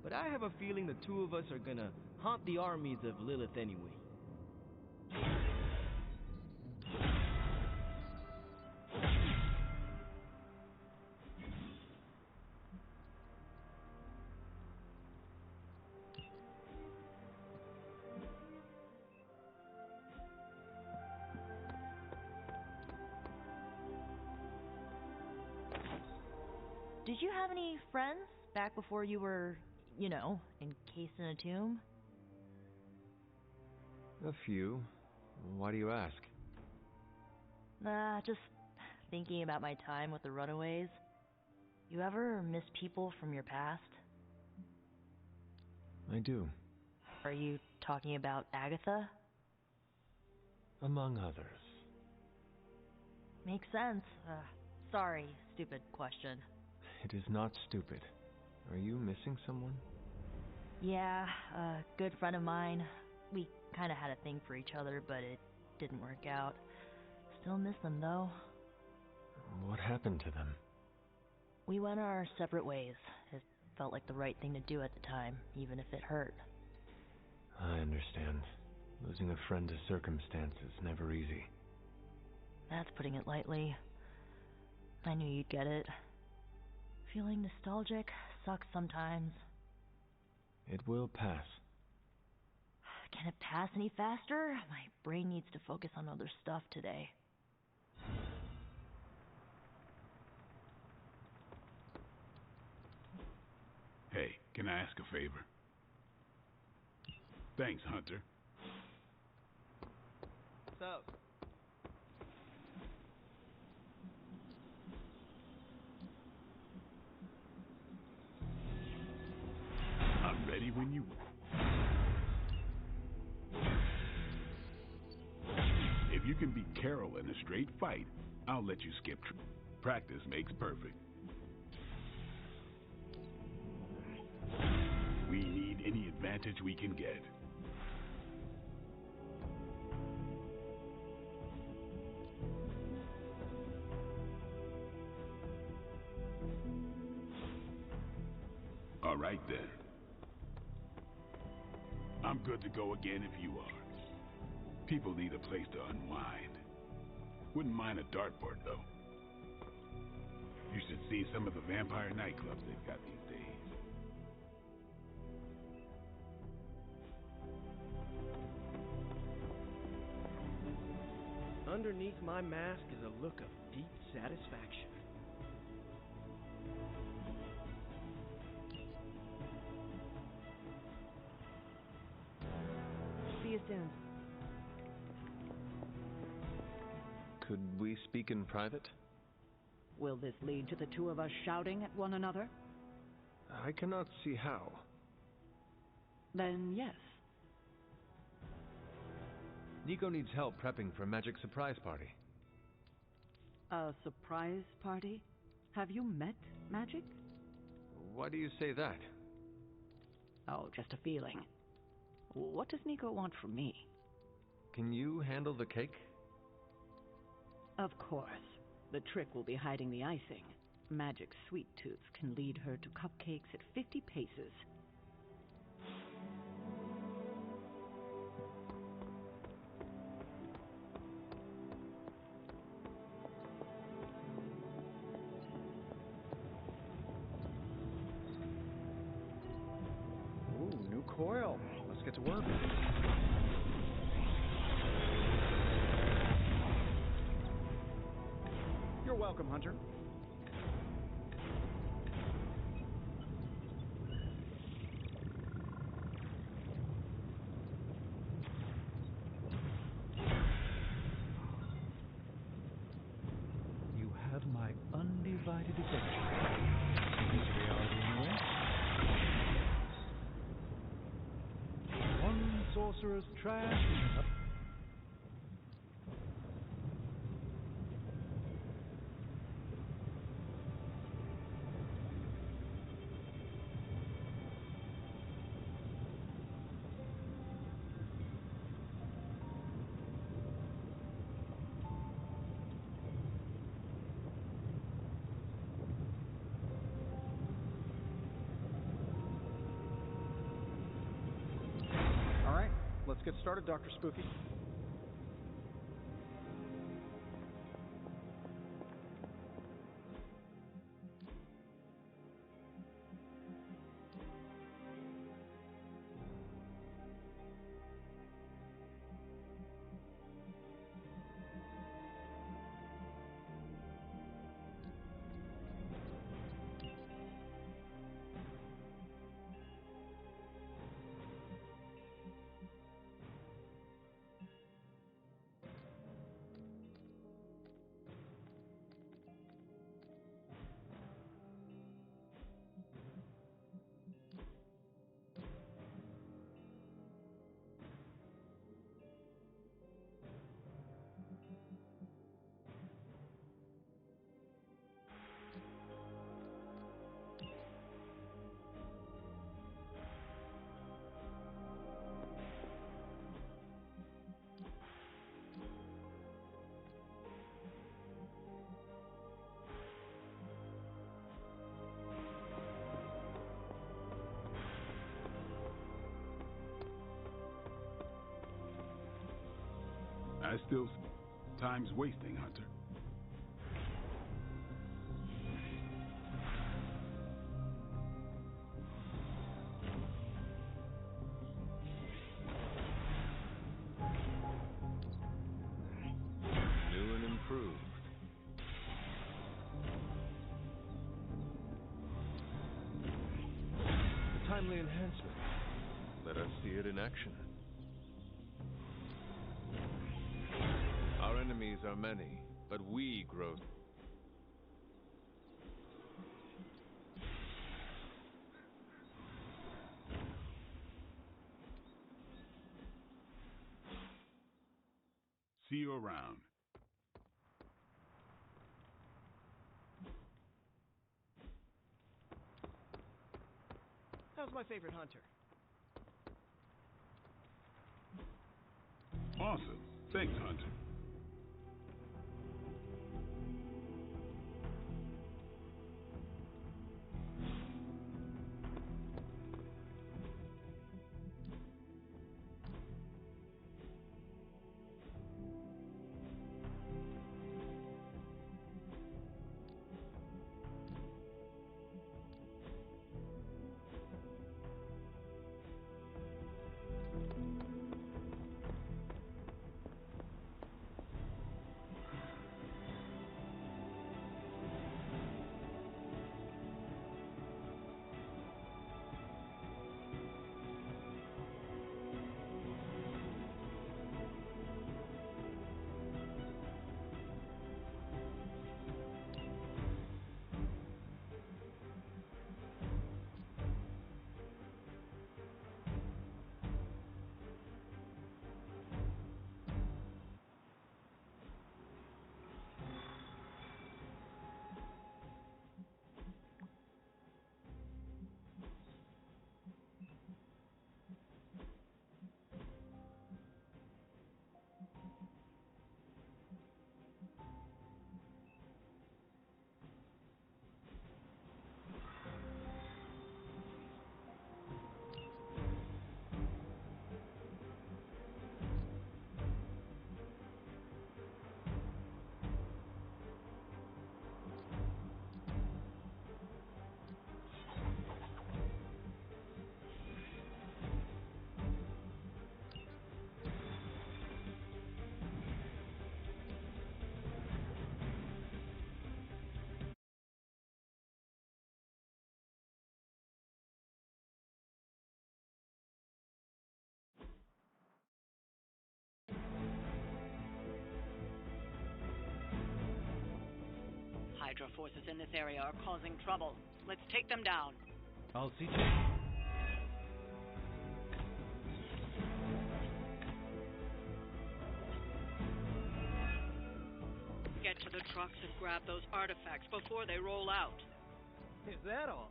But I have a feeling the two of us are gonna haunt the armies of Lilith anyway. did you have any friends back before you were, encased in a tomb? A few. Why do you ask? Just thinking about my time with the Runaways. You ever miss people from your past? I do. Are you talking about Agatha? Among others. Makes sense. Sorry, stupid question. It is not stupid. Are you missing someone? Yeah, a good friend of mine. We kind of had a thing for each other, but it didn't work out. Still miss them, though. What happened to them? We went our separate ways. It felt like the right thing to do at the time, even if it hurt. I understand. Losing a friend to circumstance is never easy. That's putting it lightly. I knew you'd get it. Feeling nostalgic sucks sometimes. It will pass. Can it pass any faster? My brain needs to focus on other stuff today. Hey, can I ask a favor? Thanks, Hunter. What's up? I'm ready when you are. If you can beat Carol in a straight fight, I'll let you skip. Practice makes perfect. We need any advantage we can get. All right then. I'm good to go again if you are. People need a place to unwind. Wouldn't mind a dartboard though. You should see some of the vampire nightclubs they've got these days. Underneath my mask is a look of deep satisfaction. See you soon. Could we speak in private? Will this lead to the two of us shouting at one another? I cannot see how. Then yes. Nico needs help prepping for a magic surprise party. A surprise party? Have you met Magic? Why do you say that? Oh, just a feeling. What does Nico want from me? Can you handle the cake? Of course. The trick will be hiding the icing. Magic's sweet tooth can lead her to cupcakes at 50 paces. Ooh, new coil. Let's get to work. You're welcome, Hunter. You have my undivided attention. In this reality, anyway. One sorcerer's trash is enough. All right, let's get started, Dr. Spooky. Time's wasting, Hunter. New and improved. A timely enhancement. Let us see it in action. Our enemies are many, but we grow. See you around. How's my favorite hunter? Awesome. Thanks, Hunter. Hydra forces in this area are causing trouble. Let's take them down. I'll see. Get to the trucks and grab those artifacts before they roll out. Is that all?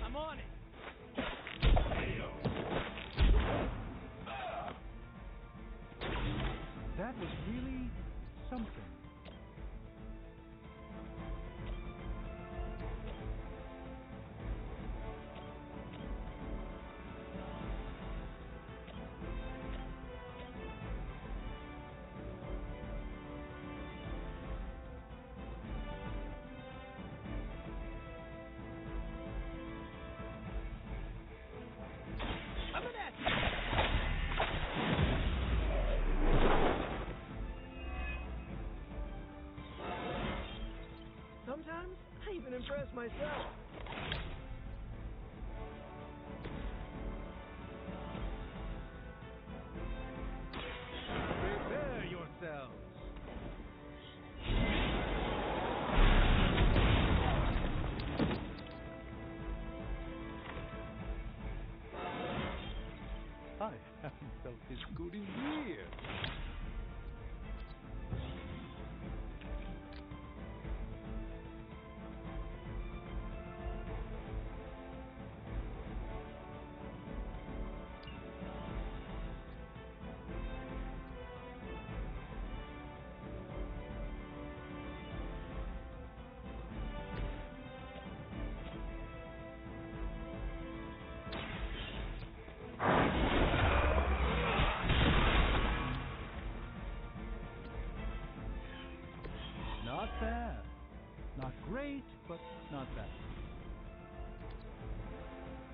I'm on it. That was really something. Sometimes I even impress myself. Prepare yourselves. I haven't felt this good in years. great, but not bad.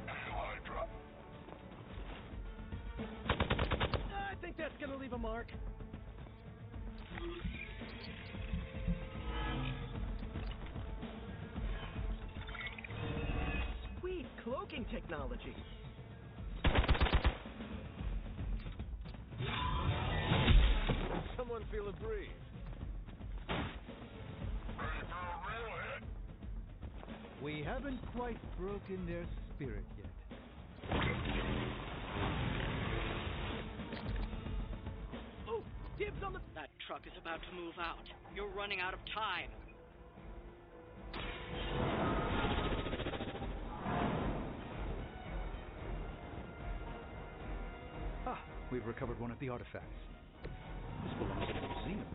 Hydra. I think that's gonna leave a mark. Sweet cloaking technology. Someone feel a breeze? We haven't quite broken their spirit yet. Oh, dibs on the... That truck is about to move out. You're running out of time. Ah, we've recovered one of the artifacts. This belongs to the museum.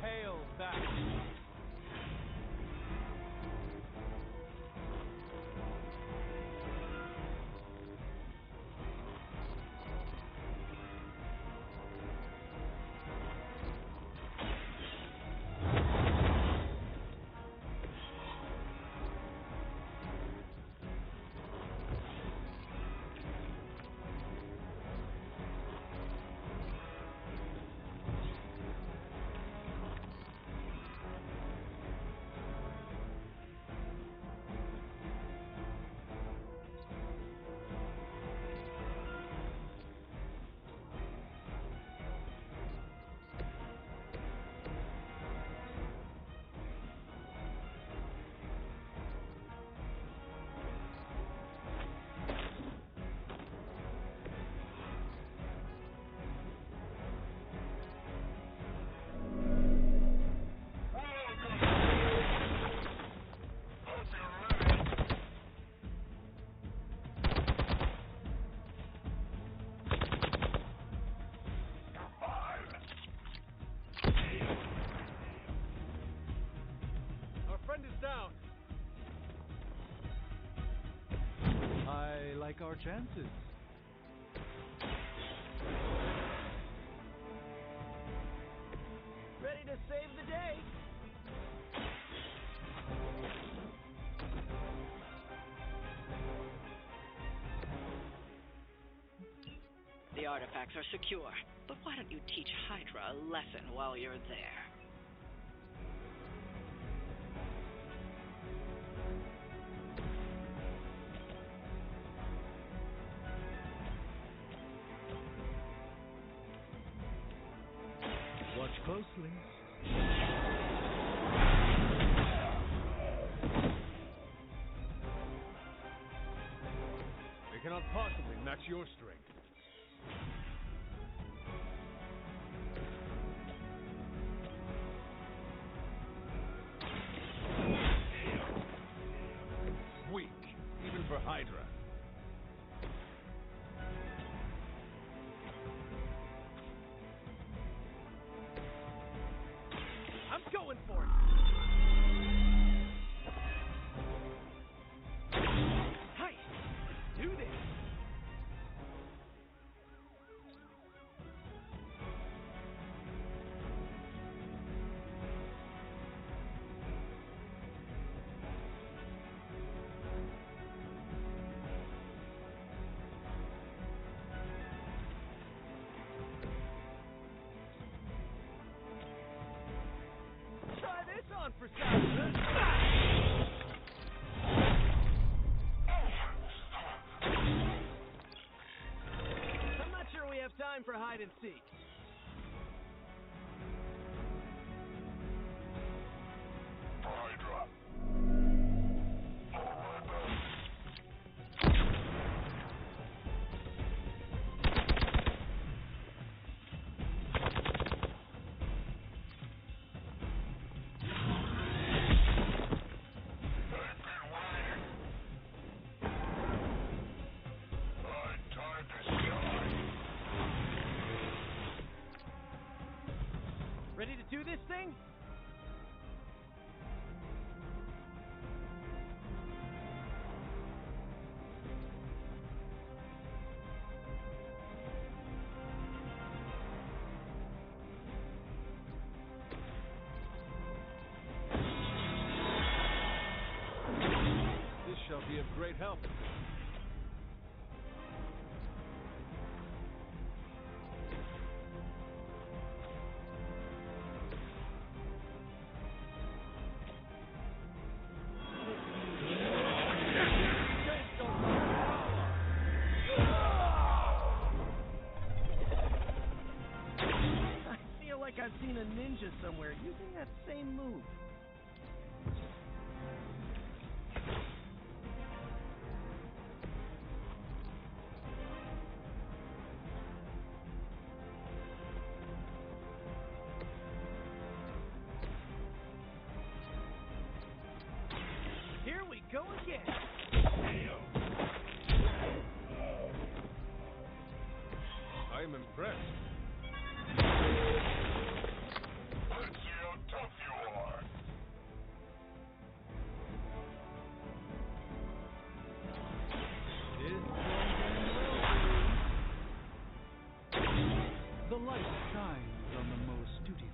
Hail back. Down. I like our chances. Ready to save the day. The artifacts are secure, but why don't you teach Hydra a lesson while you're there? Watch closely. They cannot possibly match your strength. Weak, even for Hydra. I'm going for it. Hi, let's do this. Try this on for size. I'm not sure we have time for hide and seek. Ready to do this thing? help. I feel like I've seen a ninja somewhere using that same move. Here we go again. I am impressed. Let's see how tough you are. The light shines on the most dutiful.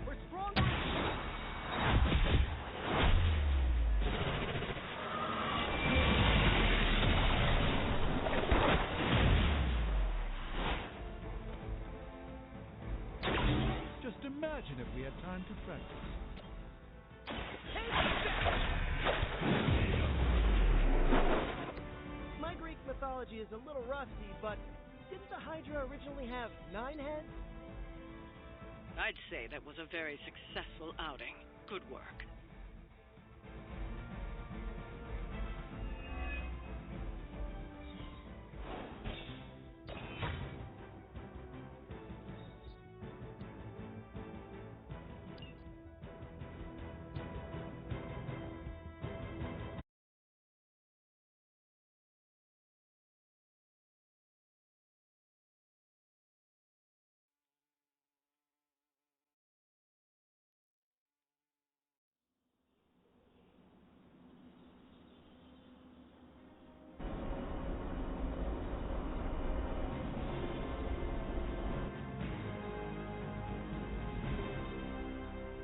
We're stronger. Just imagine if we had time to practice. My Greek mythology is a little rusty, but didn't the Hydra originally have 9 heads? I'd say that was a very successful outing. Good work.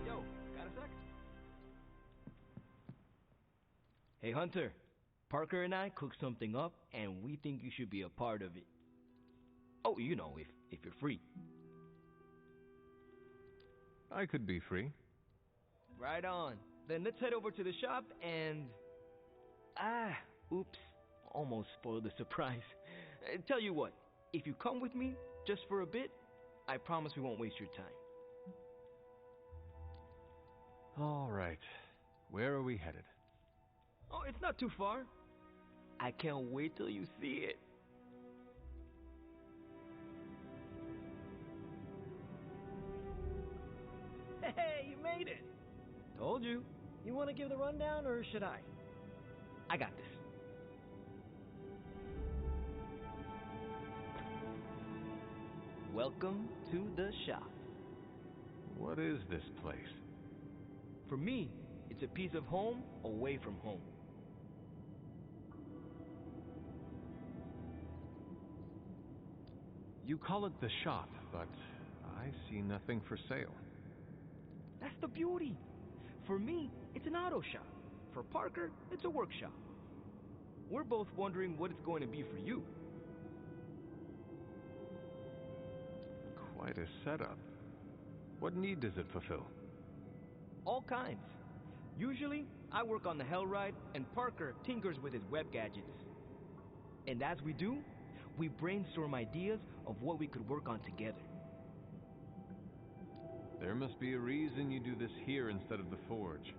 Yo, got a sec? Hey, Hunter. Parker and I cooked something up, and we think you should be a part of it. Oh, you know, if you're free. I could be free. Right on. Then let's head over to the shop and... oops. Almost spoiled the surprise. Tell you what, if you come with me, just for a bit, I promise we won't waste your time. All right. Where are we headed? Oh, it's not too far. I can't wait till you see it. Hey, you made it! Told you. You want to give the rundown, or should I? I got this. Welcome to the shop. What is this place? For me, it's a piece of home away from home. You call it the shop, but I see nothing for sale. That's the beauty. For me, it's an auto shop. For Parker, it's a workshop. We're both wondering what it's going to be for you. Quite a setup. What need does it fulfill? All kinds. Usually, I work on the Hellride, and Parker tinkers with his web gadgets. And as we do, we brainstorm ideas of what we could work on together. There must be a reason you do this here instead of the Forge.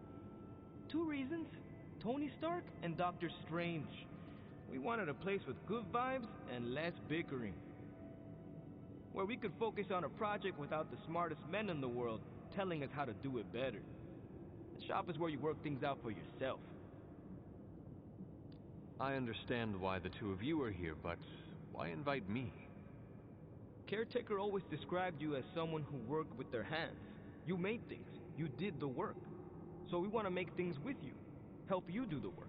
2 reasons. Tony Stark and Doctor Strange. We wanted a place with good vibes and less bickering. Where we could focus on a project without the smartest men in the world telling us how to do it better. The shop is where you work things out for yourself. I understand why the two of you are here, but why invite me? Caretaker always described you as someone who worked with their hands. You made things. You did the work. So we want to make things with you. Help you do the work.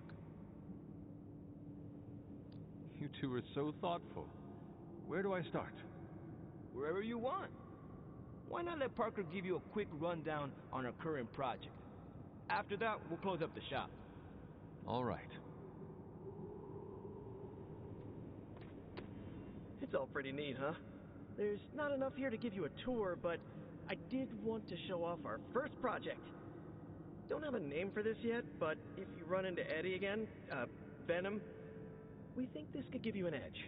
You two are so thoughtful. Where do I start? Wherever you want. why not let Parker give you a quick rundown on our current project? After that, we'll close up the shop. All right. It's all pretty neat, huh? There's not enough here to give you a tour, but I did want to show off our first project. Don't have a name for this yet, but if you run into Eddie again, Venom, we think this could give you an edge.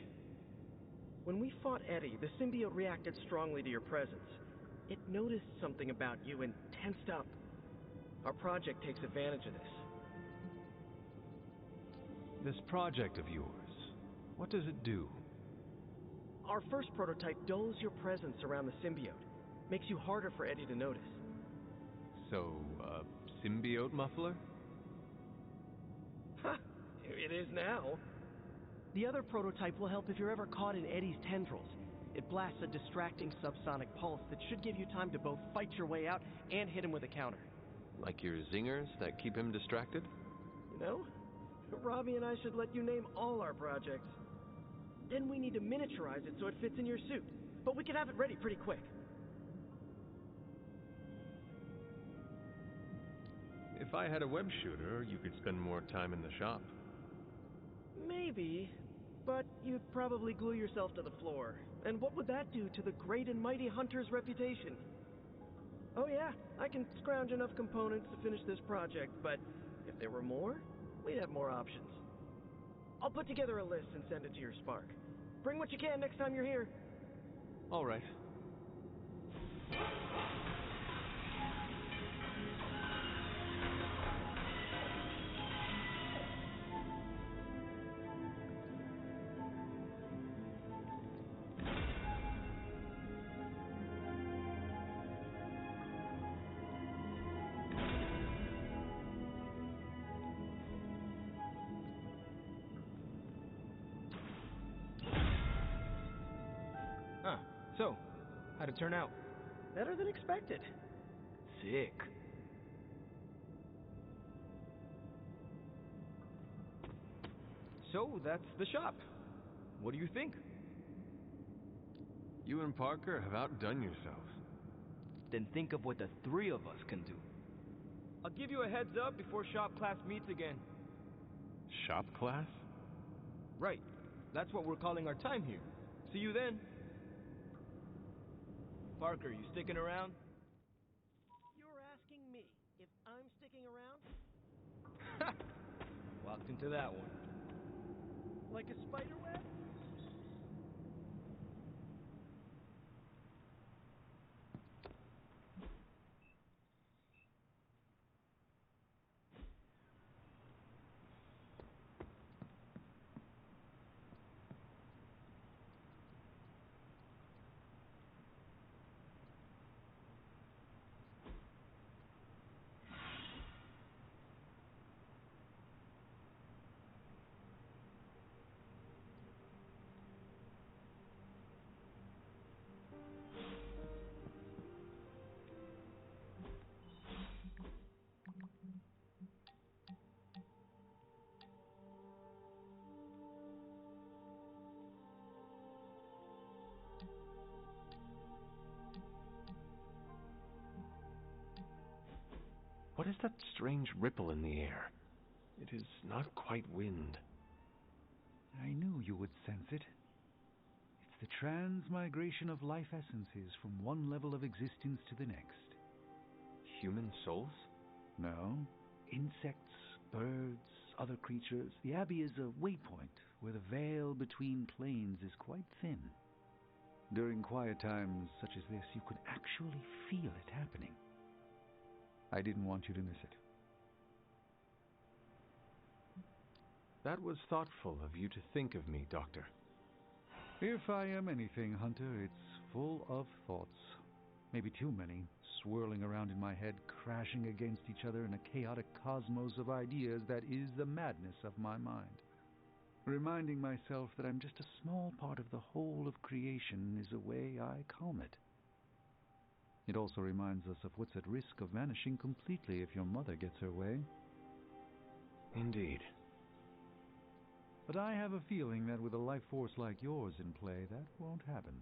When we fought Eddie, the symbiote reacted strongly to your presence. It noticed something about you and tensed up. Our project takes advantage of this. This project of yours, what does it do? Our first prototype dulls your presence around the symbiote. Makes you harder for Eddie to notice. So, symbiote muffler? Ha! It is now. The other prototype will help if you're ever caught in Eddie's tendrils. It blasts a distracting subsonic pulse that should give you time to both fight your way out and hit him with a counter. Like your zingers that keep him distracted? You know, Robbie and I should let you name all our projects. Then we need to miniaturize it so it fits in your suit. But we can have it ready pretty quick. If I had a web shooter, you could spend more time in the shop. Maybe, but you'd probably glue yourself to the floor. And what would that do to the great and mighty Hunter's reputation? Oh yeah, I can scrounge enough components to finish this project, but if there were more, we'd have more options. I'll put together a list and send it to your Spark. Bring what you can next time you're here. All right. So, how'd it turn out? Better than expected. Sick. So, that's the shop. What do you think? You and Parker have outdone yourselves. Then think of what the three of us can do. I'll give you a heads up before shop class meets again. Shop class? Right. That's what we're calling our time here. See you then. Parker, you sticking around? You're asking me if I'm sticking around? Walked into that one. Like a spider web? What is that strange ripple in the air? It is not quite wind. I knew you would sense it. It's the transmigration of life essences from one level of existence to the next. Human souls? No. Insects, birds, other creatures. The Abbey is a waypoint where the veil between planes is quite thin. During quiet times such as this, you could actually feel it happening. I didn't want you to miss it. That was thoughtful of you to think of me, Doctor. If I am anything, Hunter, it's full of thoughts. Maybe too many, swirling around in my head, crashing against each other in a chaotic cosmos of ideas that is the madness of my mind. Reminding myself that I'm just a small part of the whole of creation is a way I calm it. It also reminds us of what's at risk of vanishing completely if your mother gets her way. Indeed. But I have a feeling that with a life force like yours in play, that won't happen.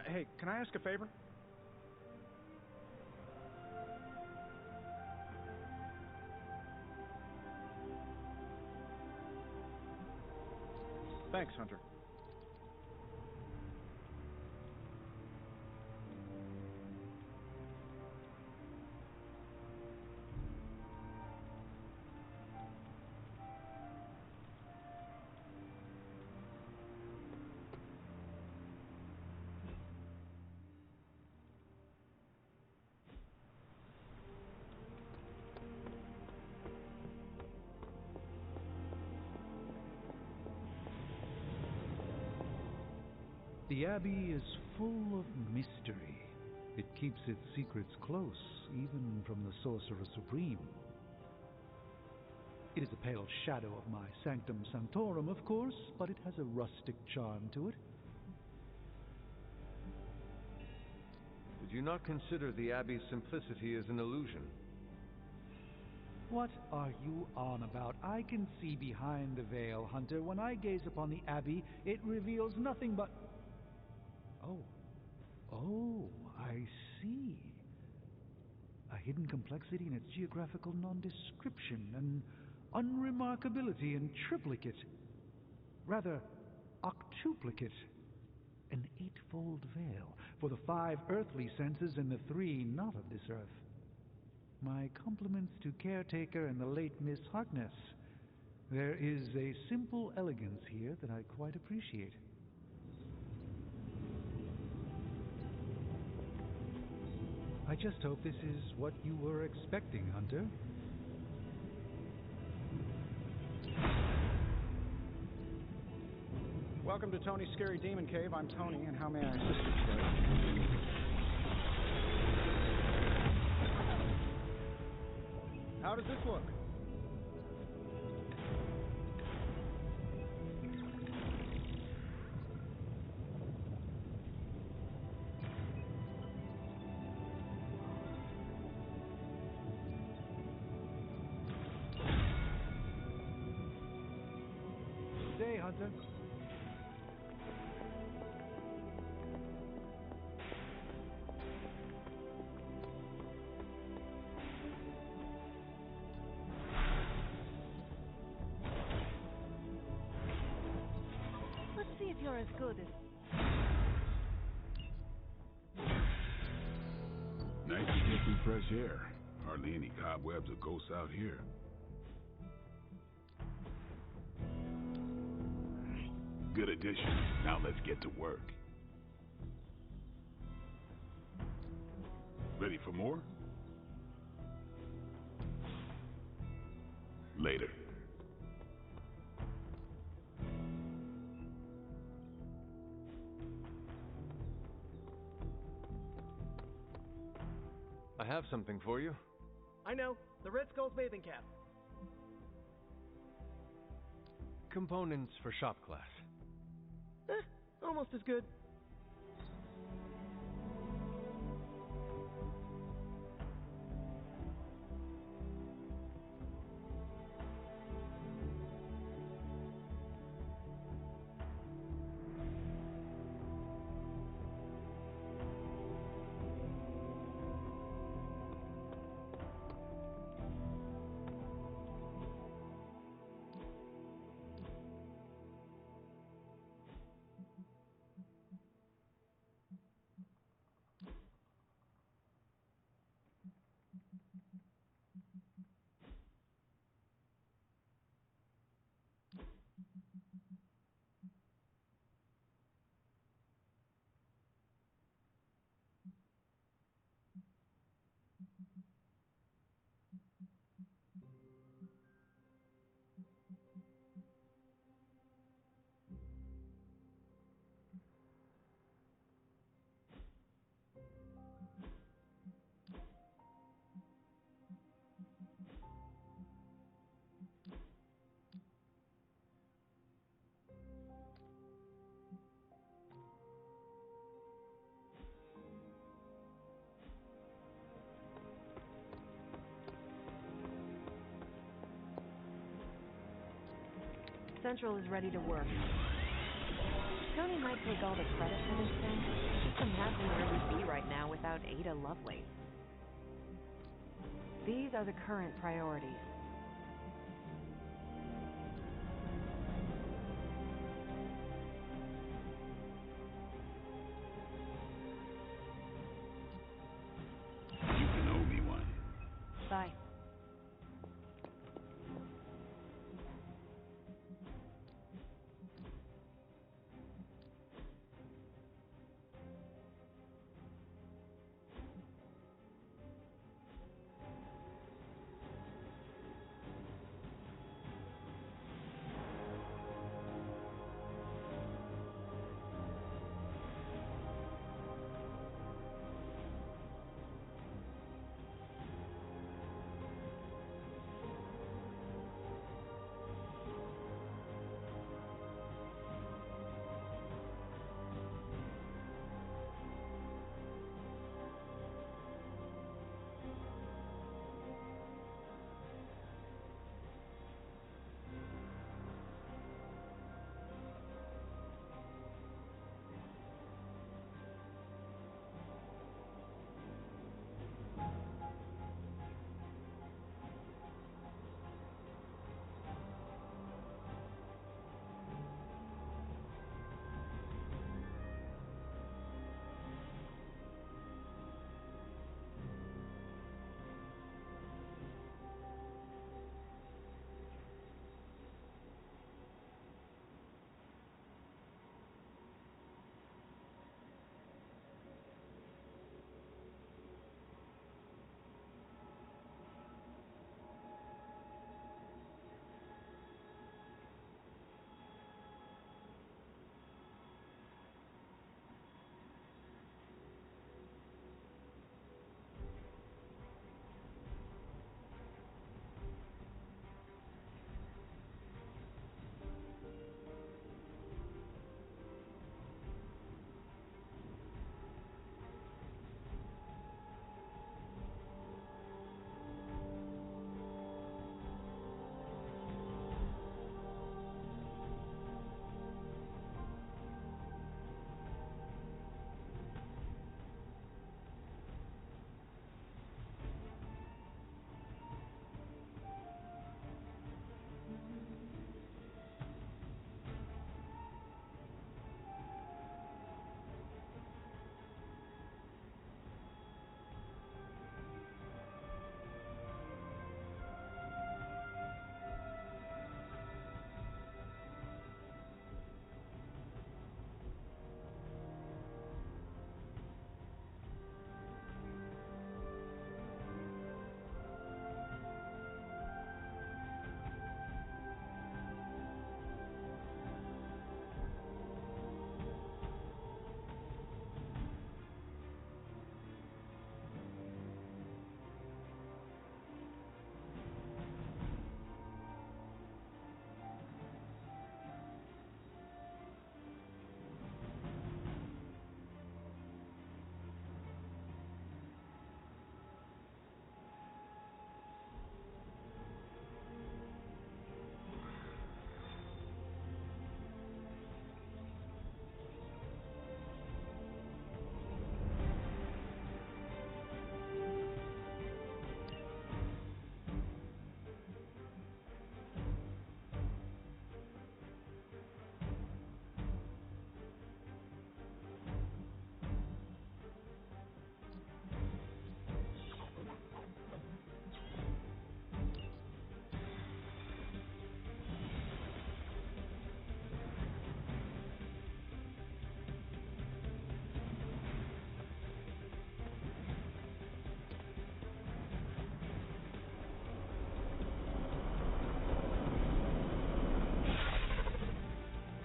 Hey, can I ask a favor? Thanks, Hunter. The Abbey is full of mystery. It keeps its secrets close, even from the Sorcerer Supreme. It is a pale shadow of my Sanctum Sanctorum, of course, but it has a rustic charm to it. Did you not consider the Abbey's simplicity as an illusion? What are you on about? I can see behind the veil, Hunter. When I gaze upon the Abbey, it reveals nothing but... Oh, I see. A hidden complexity in its geographical nondescription, an unremarkability in triplicate, rather octuplicate, an eightfold veil for the 5 earthly senses and the 3 not of this earth. My compliments to Caretaker and the late Miss Harkness. There is a simple elegance here that I quite appreciate. I just hope this is what you were expecting, Hunter. Welcome to Tony's Scary Demon Cave. I'm Tony, and how may I assist you today? How does this look? Day, Hunter. Let's see if you're as good as... Nice to get some fresh air. Hardly any cobwebs or ghosts out here. Good addition. Now let's get to work. Ready for more? Later. I have something for you. I know. The Red Skull's bathing cap. Components for shop class. Almost as good. Central is ready to work. Tony might take all the credit for this thing. Just imagine where we'd be right now without Ada Lovelace. These are the current priorities. You can owe me one. Bye.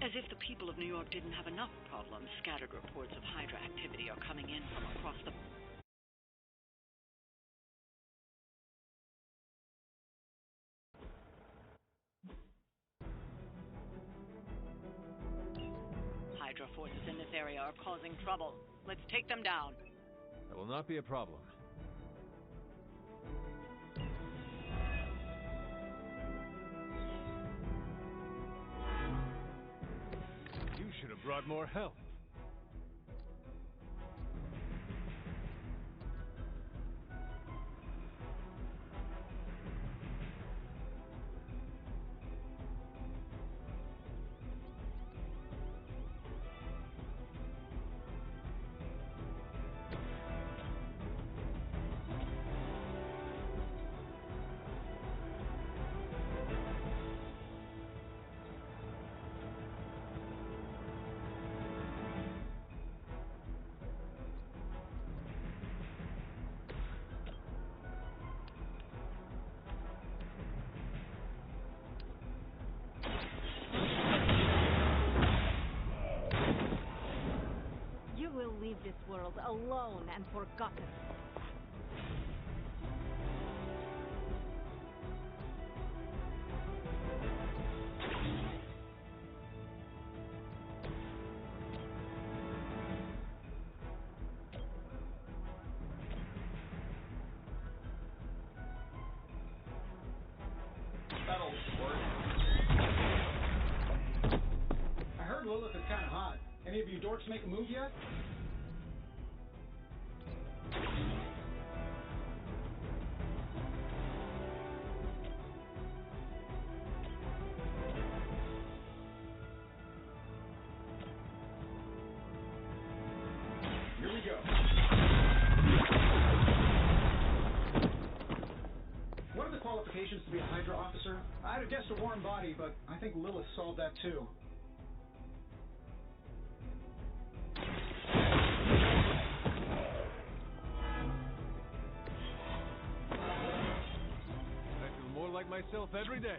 As if the people of New York didn't have enough problems, scattered reports of Hydra activity are coming in from across the... Hydra forces in this area are causing trouble. Let's take them down. That will not be a problem. You should have brought brought more help. You will leave this world alone and forgotten. That'll work. I heard Lilith is kind of hot. Any of you dorks make a move yet? Here we go. What are the qualifications to be a Hydra officer? I'd have guessed a warm body, but I think Lilith solved that too. I feel more like myself every day.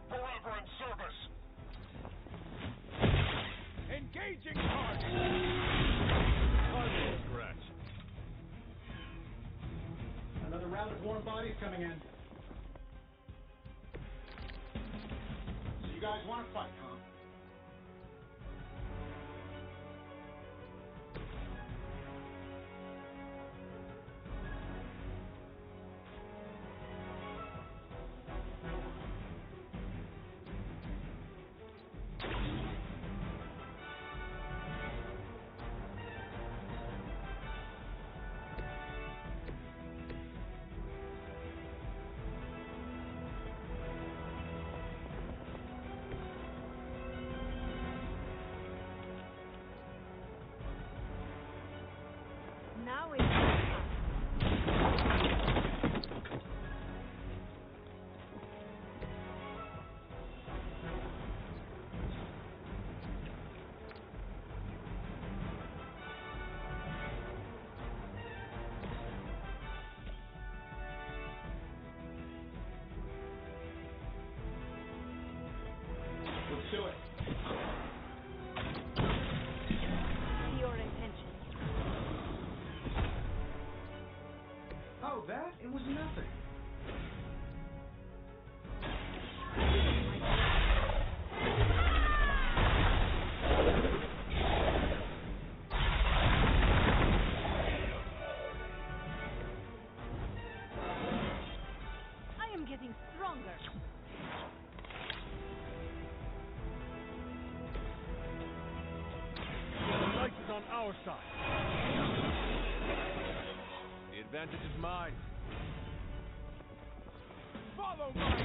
Forever in service! Engaging target! Hardly a scratch. Another round of warm bodies coming in. So you guys want to fight, huh? Now it's Let's do it. your intention. Oh, that? It was nothing. I am getting stronger. The light is on our side. The advantage is mine. Follow my lead.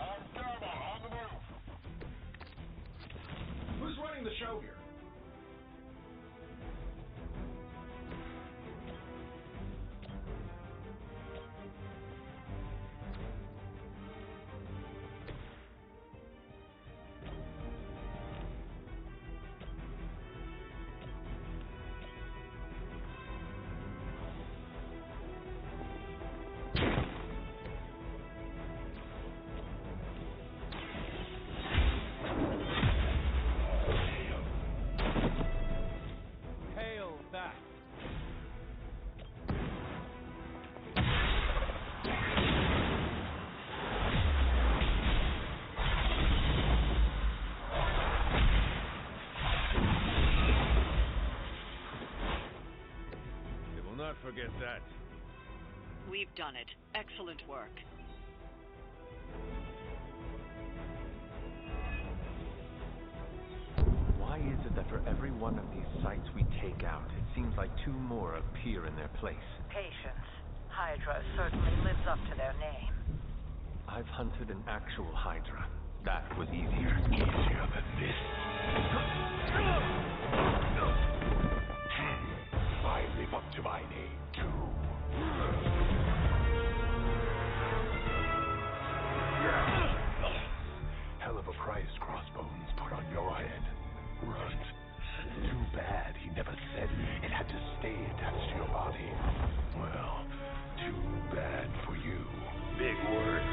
On the move! Who's running the show here? not forget that. We've done it. Excellent work. Why is it that for every one of these sites we take out, it seems like two more appear in their place? Patience. Hydra certainly lives up to their name. I've hunted an actual Hydra. That was easier. Easier than this. I live up to my name, too. Hell of a price Crossbones put on your head, Runt. Too bad he never said it had to stay attached to your body. Well, too bad for you. Big word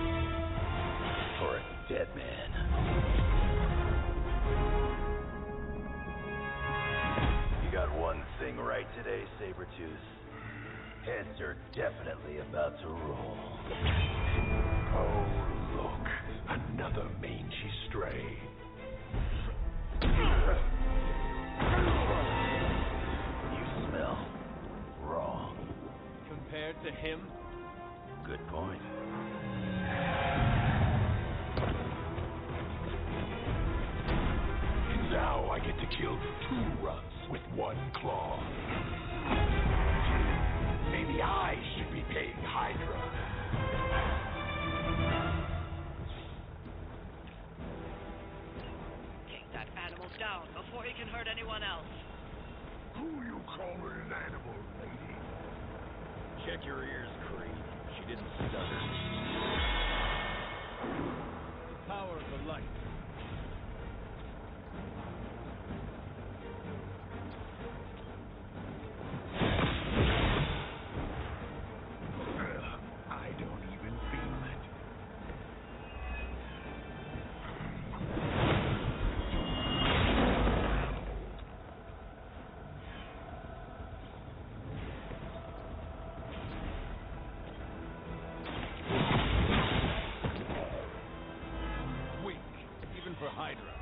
for a dead man. You got one thing right today, Sabretooth. Heads are definitely about to roll. Oh, look. Another mangy stray. You smell wrong. Compared to him? Good point. Now I get to kill 2 Runts with 1 claw. Maybe I should be paying Hydra. Take that animal down before he can hurt anyone else. Who you calling an animal, lady? Check your ears, Creed. She didn't stutter. Power of the light. I don't even feel it. Weak, even for Hydra.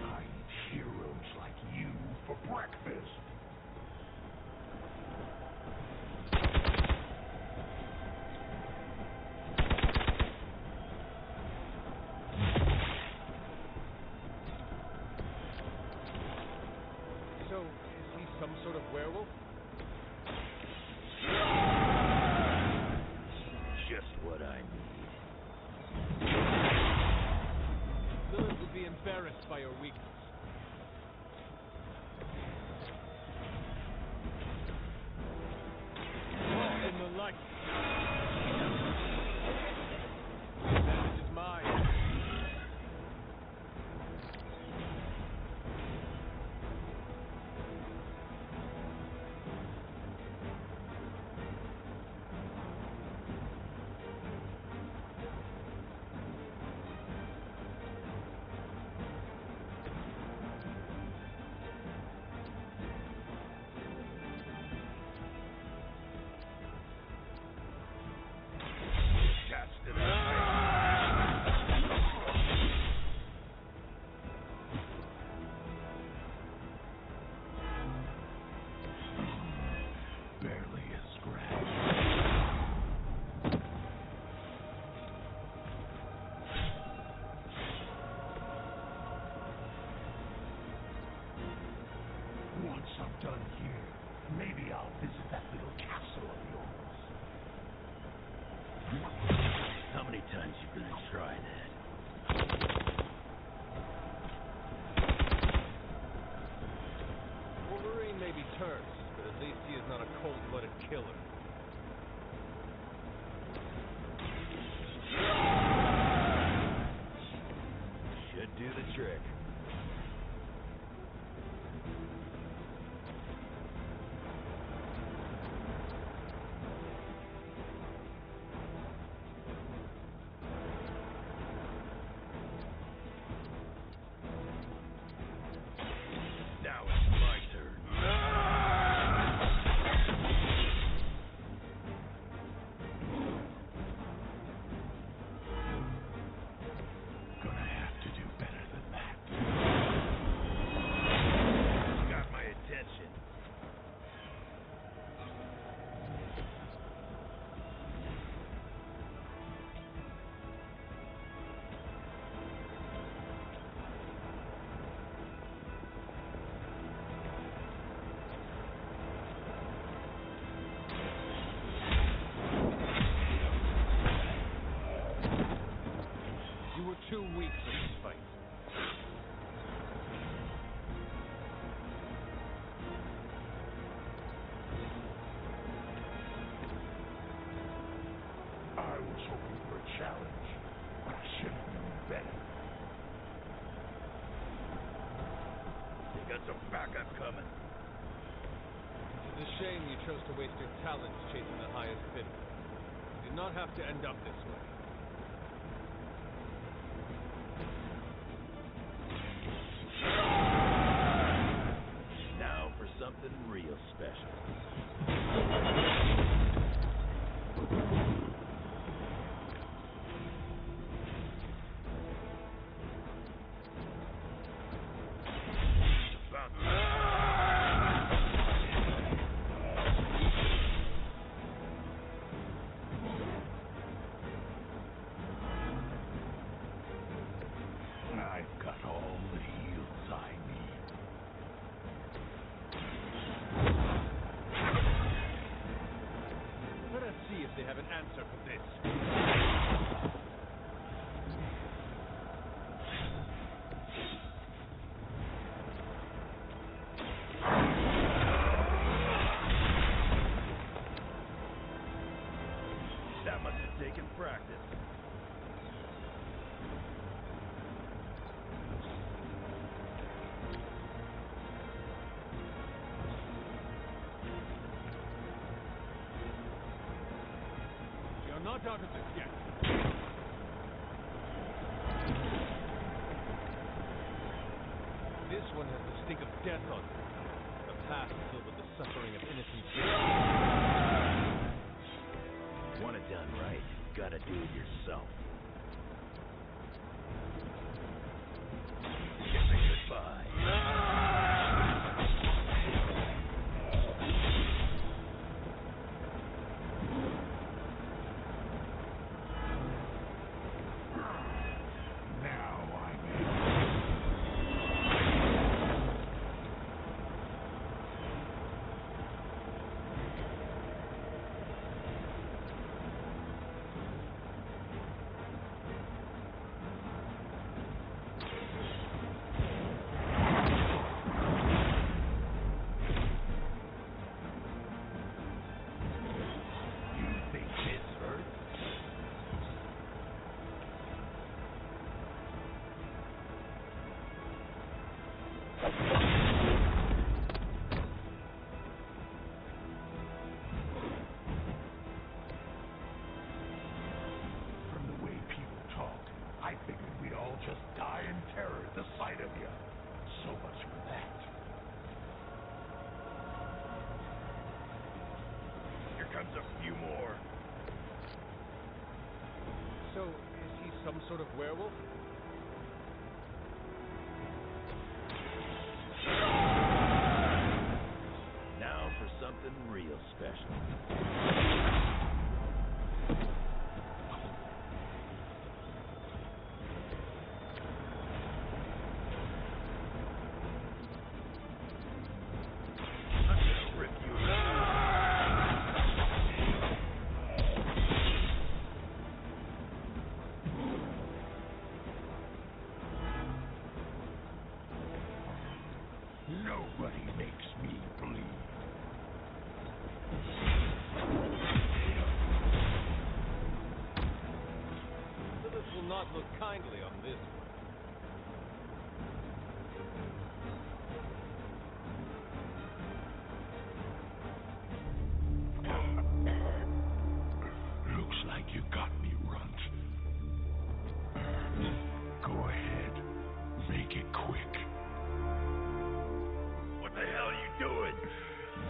I eat heroes like you for breakfast. So, is he some sort of werewolf? Just what I need. Lilith would be embarrassed by your weakness. Oh, in the light. This is mine. Cast it aside. Barely a scratch. Once I'm done here, maybe I'll visit that little castle of yours. How many times you gonna try that? Wolverine may be terse, but at least he is not a cold-blooded killer. Should do the trick. 2 weeks of this fight. I was hoping for a challenge, but I should have known better. They got some backup coming. It's a shame you chose to waste your talents chasing the highest bidder. You did not have to end up this way. Now for something real special. I've got all the heals I need. Let us see if they have an answer for this. That must have taken practice. You're not out of this yet. This one has the stink of death on it. A path filled with the suffering of innocent people. Want it done right, gotta do it yourself. Kissing goodbye. Now I'm You think this hurts? From the way people talk, I figured we'd all just die in terror at the sight of you. So much for that. Here comes a few more. So, is he some sort of werewolf? Now for something real special. I'm gonna rip you Nobody makes me bleed. Lilith will not look kindly on this one. Looks like you got me, Runt. Go ahead. Make it quick. What the hell are you doing?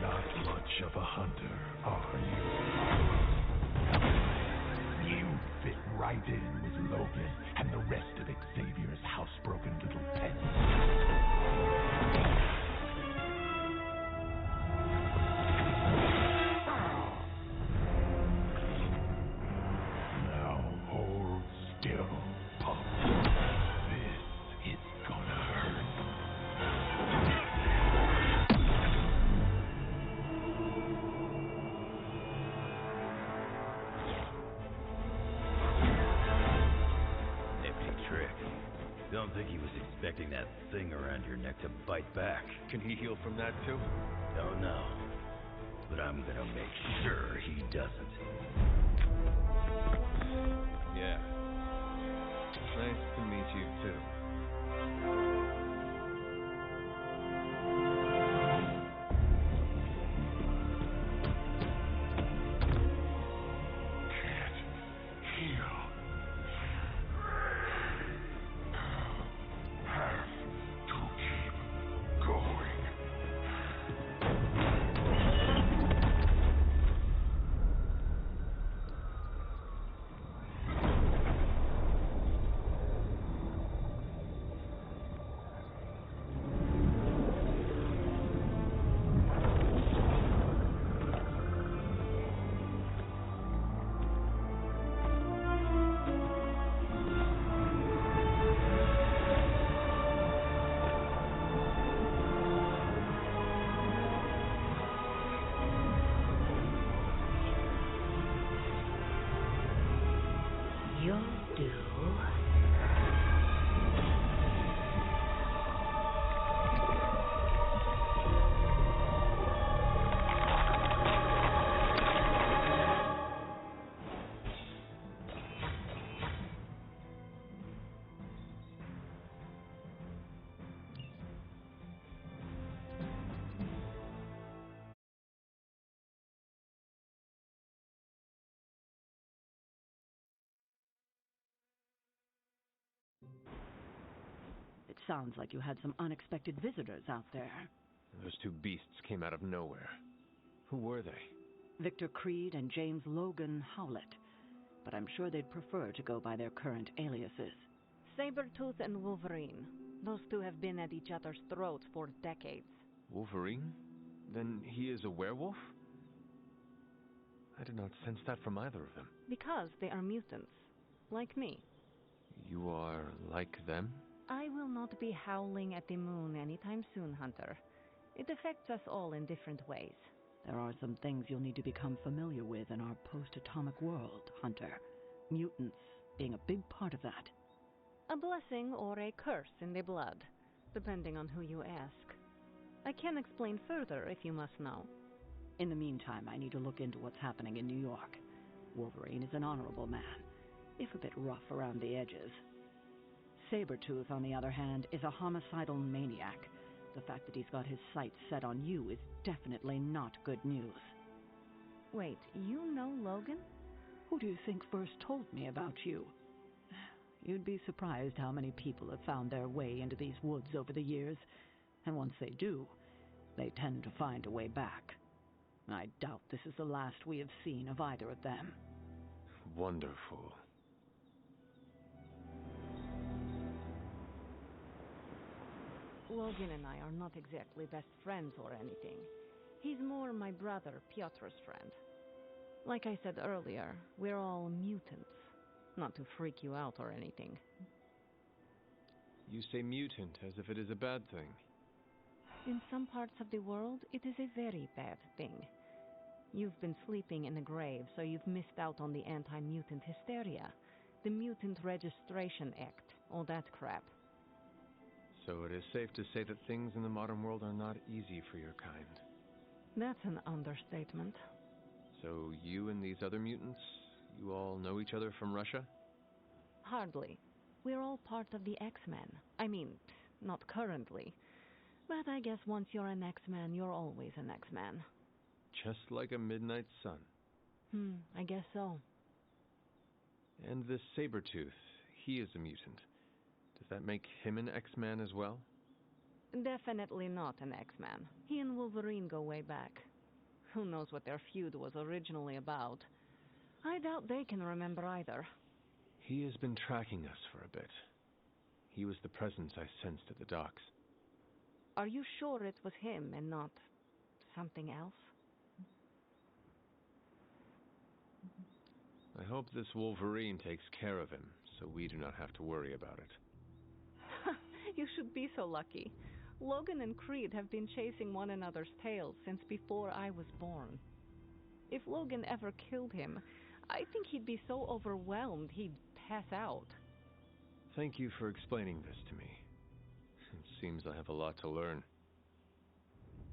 Not much of a hunter, are you? You fit right in with Logan and the rest of Xavier's housebroken little pets. Now hold still, pup. This is gonna hurt. They Don't think he was expecting that thing around your neck to bite back. Can he heal from that too? Don't know. But I'm gonna make sure he doesn't. Yeah. Nice to meet you too. It sounds like you had some unexpected visitors out there. Those two beasts came out of nowhere. Who were they? Victor Creed and James Logan Howlett. But I'm sure they'd prefer to go by their current aliases. Sabretooth and Wolverine. Those two have been at each other's throats for decades. Wolverine? Then he is a werewolf? I did not sense that from either of them. Because they are mutants. Like me. You are like them? I will not be howling at the moon anytime soon, Hunter. It affects us all in different ways. There are some things you'll need to become familiar with in our post-atomic world, Hunter. Mutants being a big part of that. A blessing or a curse in the blood, depending on who you ask. I can explain further if you must know. In the meantime, I need to look into what's happening in New York. Wolverine is an honorable man, if a bit rough around the edges. Sabretooth, on the other hand, is a homicidal maniac. The fact that he's got his sights set on you is definitely not good news. Wait, you know Logan? Who do you think first told me about you? You'd be surprised how many people have found their way into these woods over the years, and once they do, they tend to find a way back. I doubt this is the last we have seen of either of them. Wonderful. Logan and I are not exactly best friends or anything. He's more my brother, Piotr's friend. Like I said earlier, we're all mutants. Not to freak you out or anything. You say mutant as if it is a bad thing. In some parts of the world, it is a very bad thing. You've been sleeping in a grave, so you've missed out on the anti-mutant hysteria, the Mutant Registration Act, all that crap. So it is safe to say that things in the modern world are not easy for your kind. That's an understatement. So you and these other mutants, you all know each other from Russia? Hardly. We're all part of the X-Men. I mean, not currently. But I guess once you're an X-Man, you're always an X-Man. Just like a midnight sun. I guess so. And this Sabretooth, he is a mutant. Does that make him an X-Man as well? Definitely not an X-Man. He and Wolverine go way back. Who knows what their feud was originally about? I doubt they can remember either. He has been tracking us for a bit. He was the presence I sensed at the docks. Are you sure it was him and not something else? I hope this Wolverine takes care of him, so we do not have to worry about it. You should be so lucky. Logan and Creed have been chasing one another's tails since before I was born. If Logan ever killed him, I think he'd be so overwhelmed he'd pass out. Thank you for explaining this to me. It seems I have a lot to learn.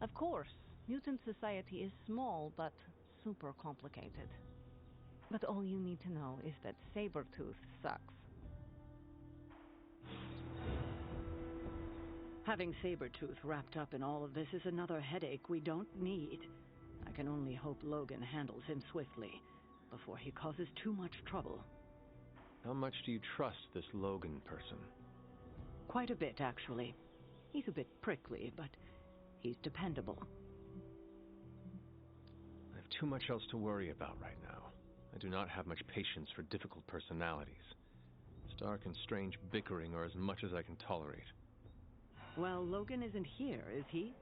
Of course, mutant society is small, but super complicated. But all you need to know is that Sabretooth sucks. Having Sabretooth wrapped up in all of this is another headache we don't need. I can only hope Logan handles him swiftly, before he causes too much trouble. How much do you trust this Logan person? Quite a bit, actually. He's a bit prickly, but he's dependable. I have too much else to worry about right now. I do not have much patience for difficult personalities. Stark and Strange bickering are as much as I can tolerate. Well, Logan isn't here, is he?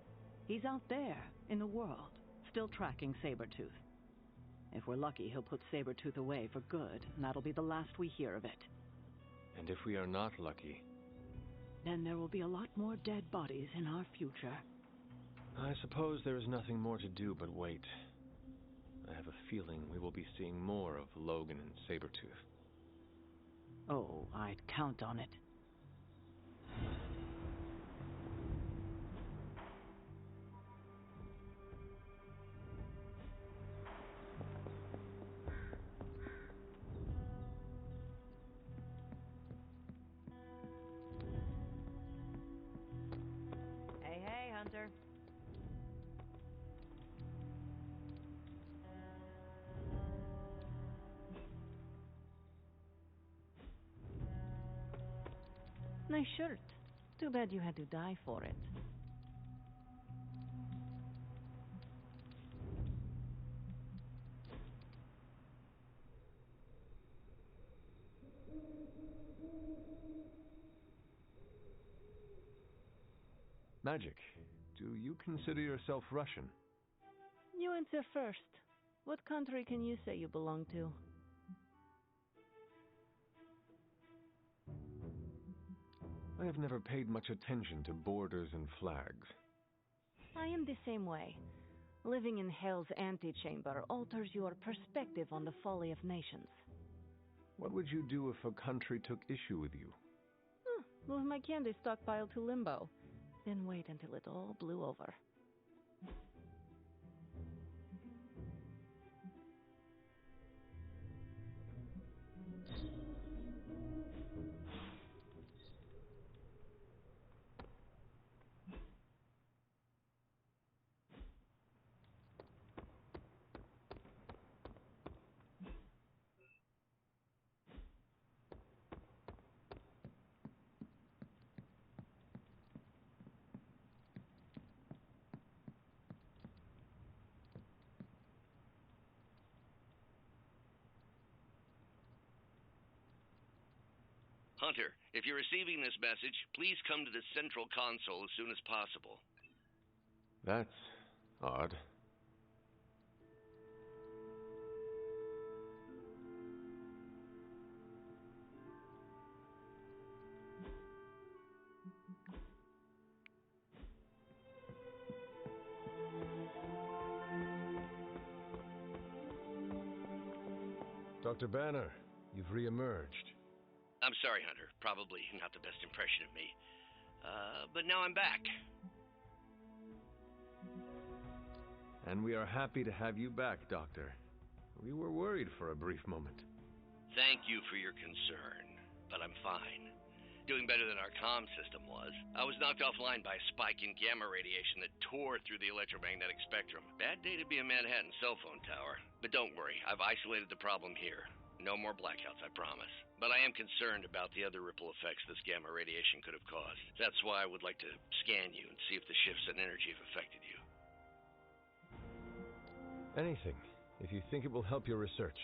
He's out there, in the world, still tracking Sabretooth. If we're lucky, he'll put Sabretooth away for good, and that'll be the last we hear of it. And if we are not lucky? Then there will be a lot more dead bodies in our future. I suppose there is nothing more to do but wait. I have a feeling we will be seeing more of Logan and Sabretooth. Oh, I'd count on it. Hey, Hunter. Nice shirt. Too bad you had to die for it. Magic, do you consider yourself Russian? You answer first. What country can you say you belong to? I have never paid much attention to borders and flags. I am the same way. Living in Hell's antechamber alters your perspective on the folly of nations. What would you do if a country took issue with you? Move my candy stockpile to limbo. Then wait until it all blew over. Hunter, if you're receiving this message, please come to the central console as soon as possible. That's odd. Dr. Banner, you've re-emerged. I'm sorry, Hunter. Probably not the best impression of me. But now I'm back. And we are happy to have you back, Doctor. We were worried for a brief moment. Thank you for your concern, but I'm fine. Doing better than our comm system was. I was knocked offline by a spike in gamma radiation that tore through the electromagnetic spectrum. Bad day to be a Manhattan cell phone tower. But don't worry, I've isolated the problem here. No more blackouts, I promise. But I am concerned about the other ripple effects this gamma radiation could have caused. That's why I would like to scan you and see if the shifts in energy have affected you. Anything, if you think it will help your research.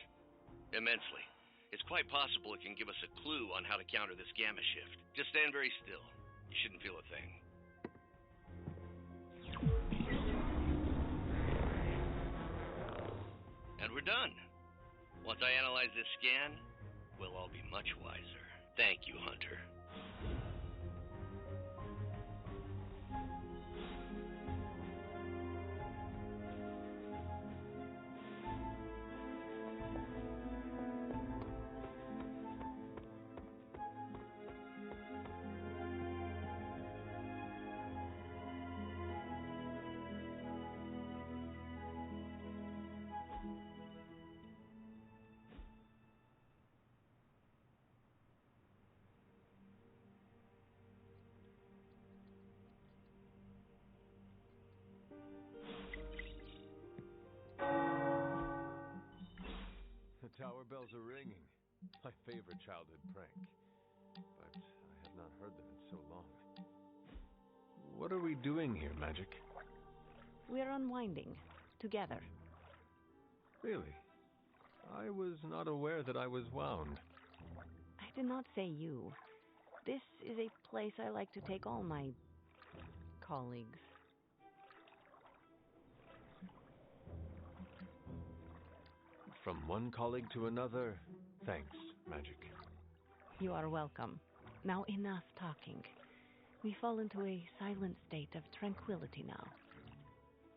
Immensely. It's quite possible it can give us a clue on how to counter this gamma shift. Just stand very still. You shouldn't feel a thing. And we're done. Once I analyze this scan, we'll all be much wiser. Thank you, Hunter. doorbells are ringing. My favorite childhood prank. But I have not heard them in so long. What are we doing here, Magic? We're unwinding. Together. Really? I was not aware that I was wound. I did not say you. This is a place I like to take all my colleagues. From one colleague to another, thanks, Magic. You are welcome. Now enough talking. We fall into a silent state of tranquility now.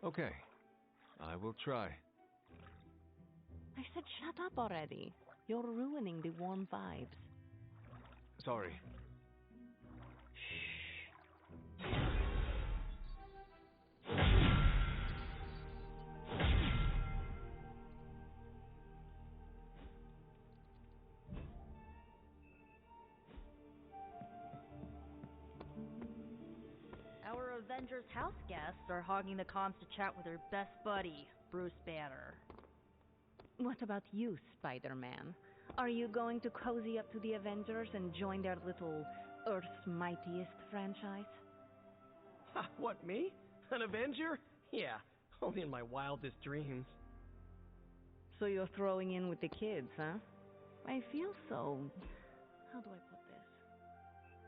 Okay. I will try. I said shut up already. You're ruining the warm vibes. Sorry. Our Avengers house guests are hogging the comms to chat with their best buddy, Bruce Banner. What about you, Spider-Man? Are you going to cozy up to the Avengers and join their little Earth's Mightiest franchise? Ha, what, me? An Avenger? Yeah, only in my wildest dreams. So you're throwing in with the kids, huh? I feel so... how do I put this?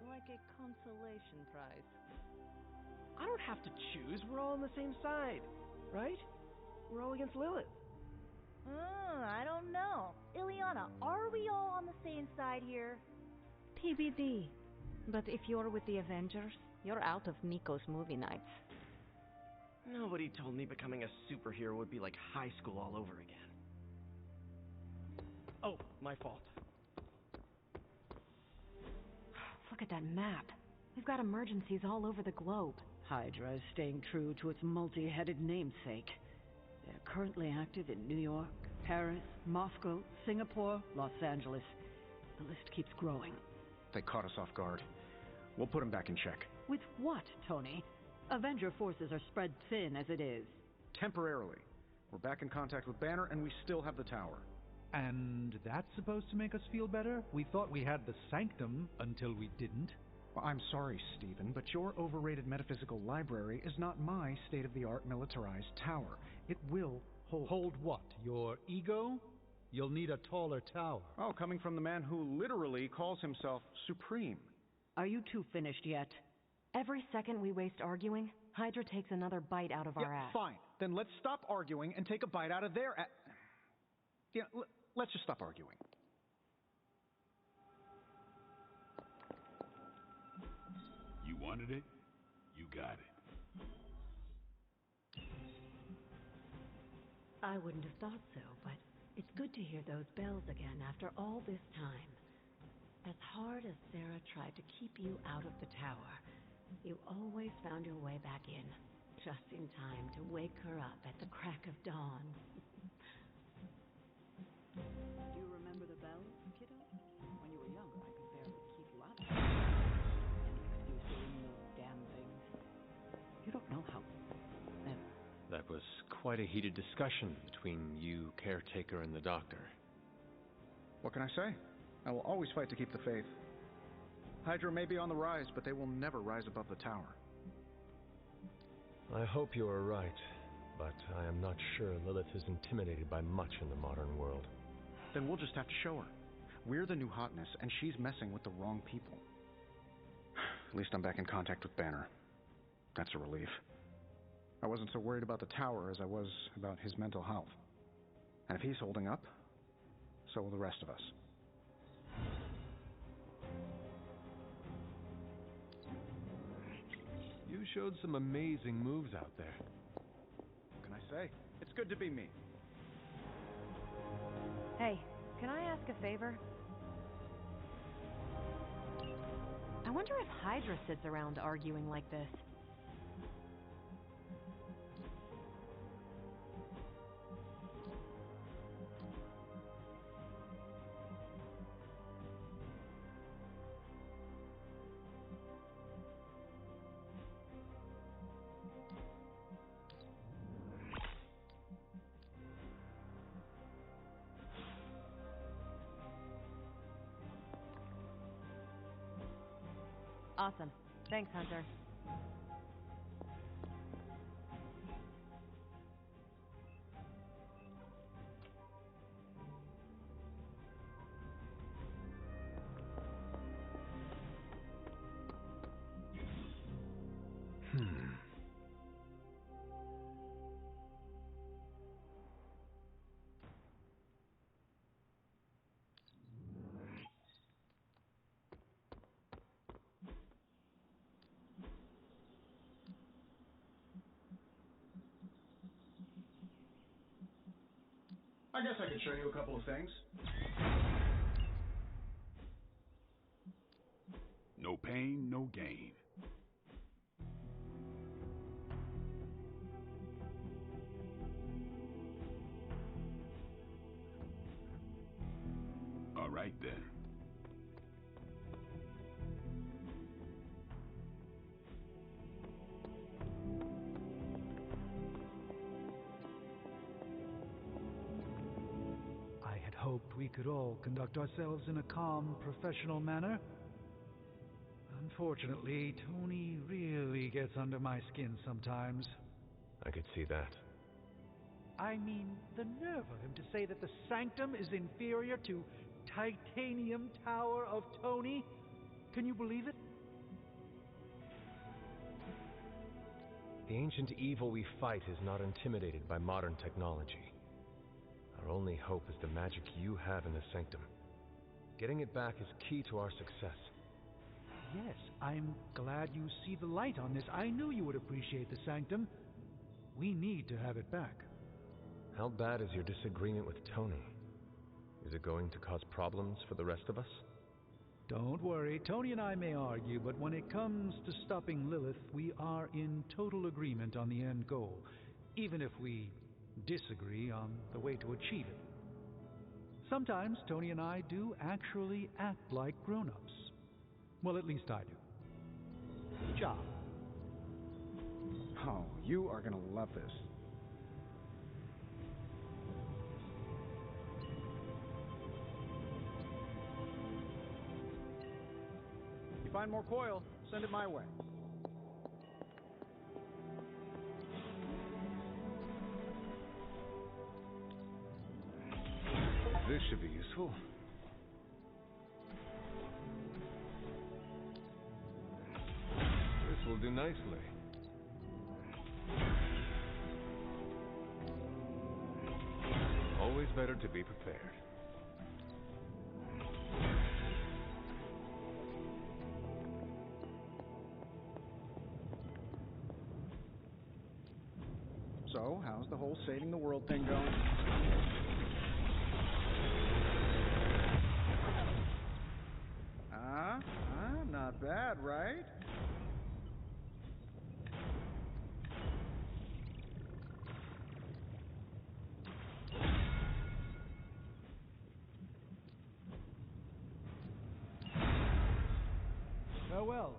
Like a consolation prize. I don't have to choose. We're all on the same side, right? We're all against Lilith. I don't know. Ileana, are we all on the same side here? TBD. But if you're with the Avengers, you're out of Nico's movie nights. Nobody told me becoming a superhero would be like high school all over again. Oh, my fault. Look at that map. We've got emergencies all over the globe. Hydra is staying true to its multi-headed namesake. They're currently active in New York, Paris, Moscow, Singapore, Los Angeles. The list keeps growing. They caught us off guard. We'll put them back in check. With what, Tony? Avenger forces are spread thin as it is. Temporarily. We're back in contact with Banner, and we still have the tower. And that's supposed to make us feel better? We thought we had the sanctum until we didn't. Well, I'm sorry, Stephen, but your overrated metaphysical library is not my state-of-the-art militarized tower. It will hold... Hold what? Your ego? You'll need a taller tower. Oh, coming from the man who literally calls himself Supreme. Are you two finished yet? Every second we waste arguing, Hydra takes another bite out of our ass. Fine. Then let's stop arguing and take a bite out of their ass. Yeah, let's just stop arguing. You wanted it, you got it. I wouldn't have thought so, but it's good to hear those bells again after all this time. As hard as Sarah tried to keep you out of the tower, you always found your way back in, just in time to wake her up at the crack of dawn. Do you remember the bells, kiddo? When you were younger, I could barely keep you out. Any excuse doing those damn things. You don't know how... That was quite a heated discussion between you, Caretaker, and the Doctor. What can I say? I will always fight to keep the faith. Hydra may be on the rise, but they will never rise above the tower. I hope you are right, but I am not sure Lilith is intimidated by much in the modern world. Then we'll just have to show her. We're the new hotness, and she's messing with the wrong people. At least I'm back in contact with Banner. That's a relief. I wasn't so worried about the tower as I was about his mental health. And if he's holding up, so will the rest of us. You showed some amazing moves out there. What can I say? It's good to be me. Hey, can I ask a favor? I wonder if Hydra sits around arguing like this. Awesome. Thanks, Hunter. I guess I could show you a couple of things. No pain, no gain. All right then. I had hoped we could all conduct ourselves in a calm, professional manner. Unfortunately, Tony really gets under my skin sometimes. I could see that. I mean, the nerve of him to say that the Sanctum is inferior to Titanium Tower of Tony. Can you believe it? The ancient evil we fight is not intimidated by modern technology. Our only hope is the magic you have in the Sanctum. Getting it back is key to our success. Yes, I'm glad you see the light on this. I knew you would appreciate the Sanctum. We need to have it back. How bad is your disagreement with Tony? Is it going to cause problems for the rest of us? Don't worry, Tony and I may argue, but when it comes to stopping Lilith, we are in total agreement on the end goal, even if we disagree on the way to achieve it. Sometimes Tony and I do actually act like grown-ups. Well, at least I do. Job. Oh, you are gonna love this. You find more coil, send it my way. This should be useful. This will do nicely. Always better to be prepared. So, how's the whole saving the world thing going? Not bad, right? Farewell.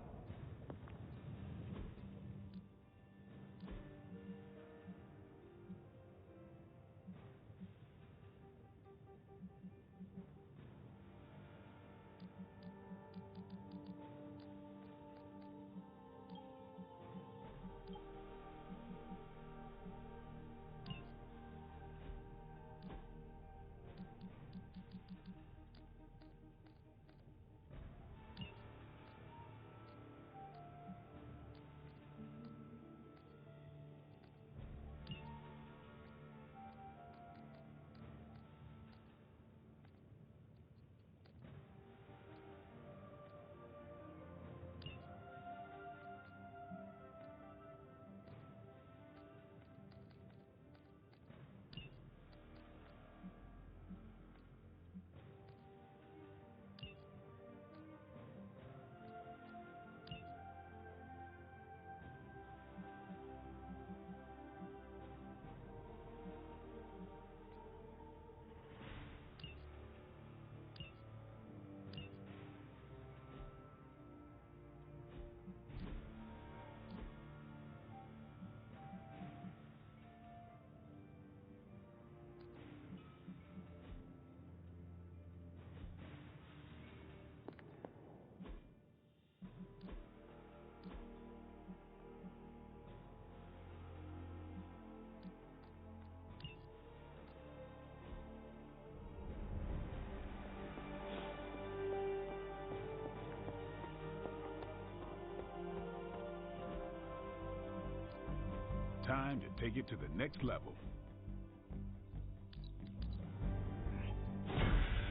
time to take it to the next level.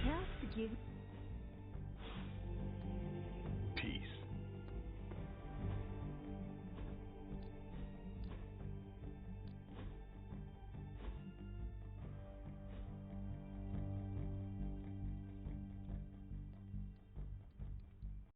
Now forgive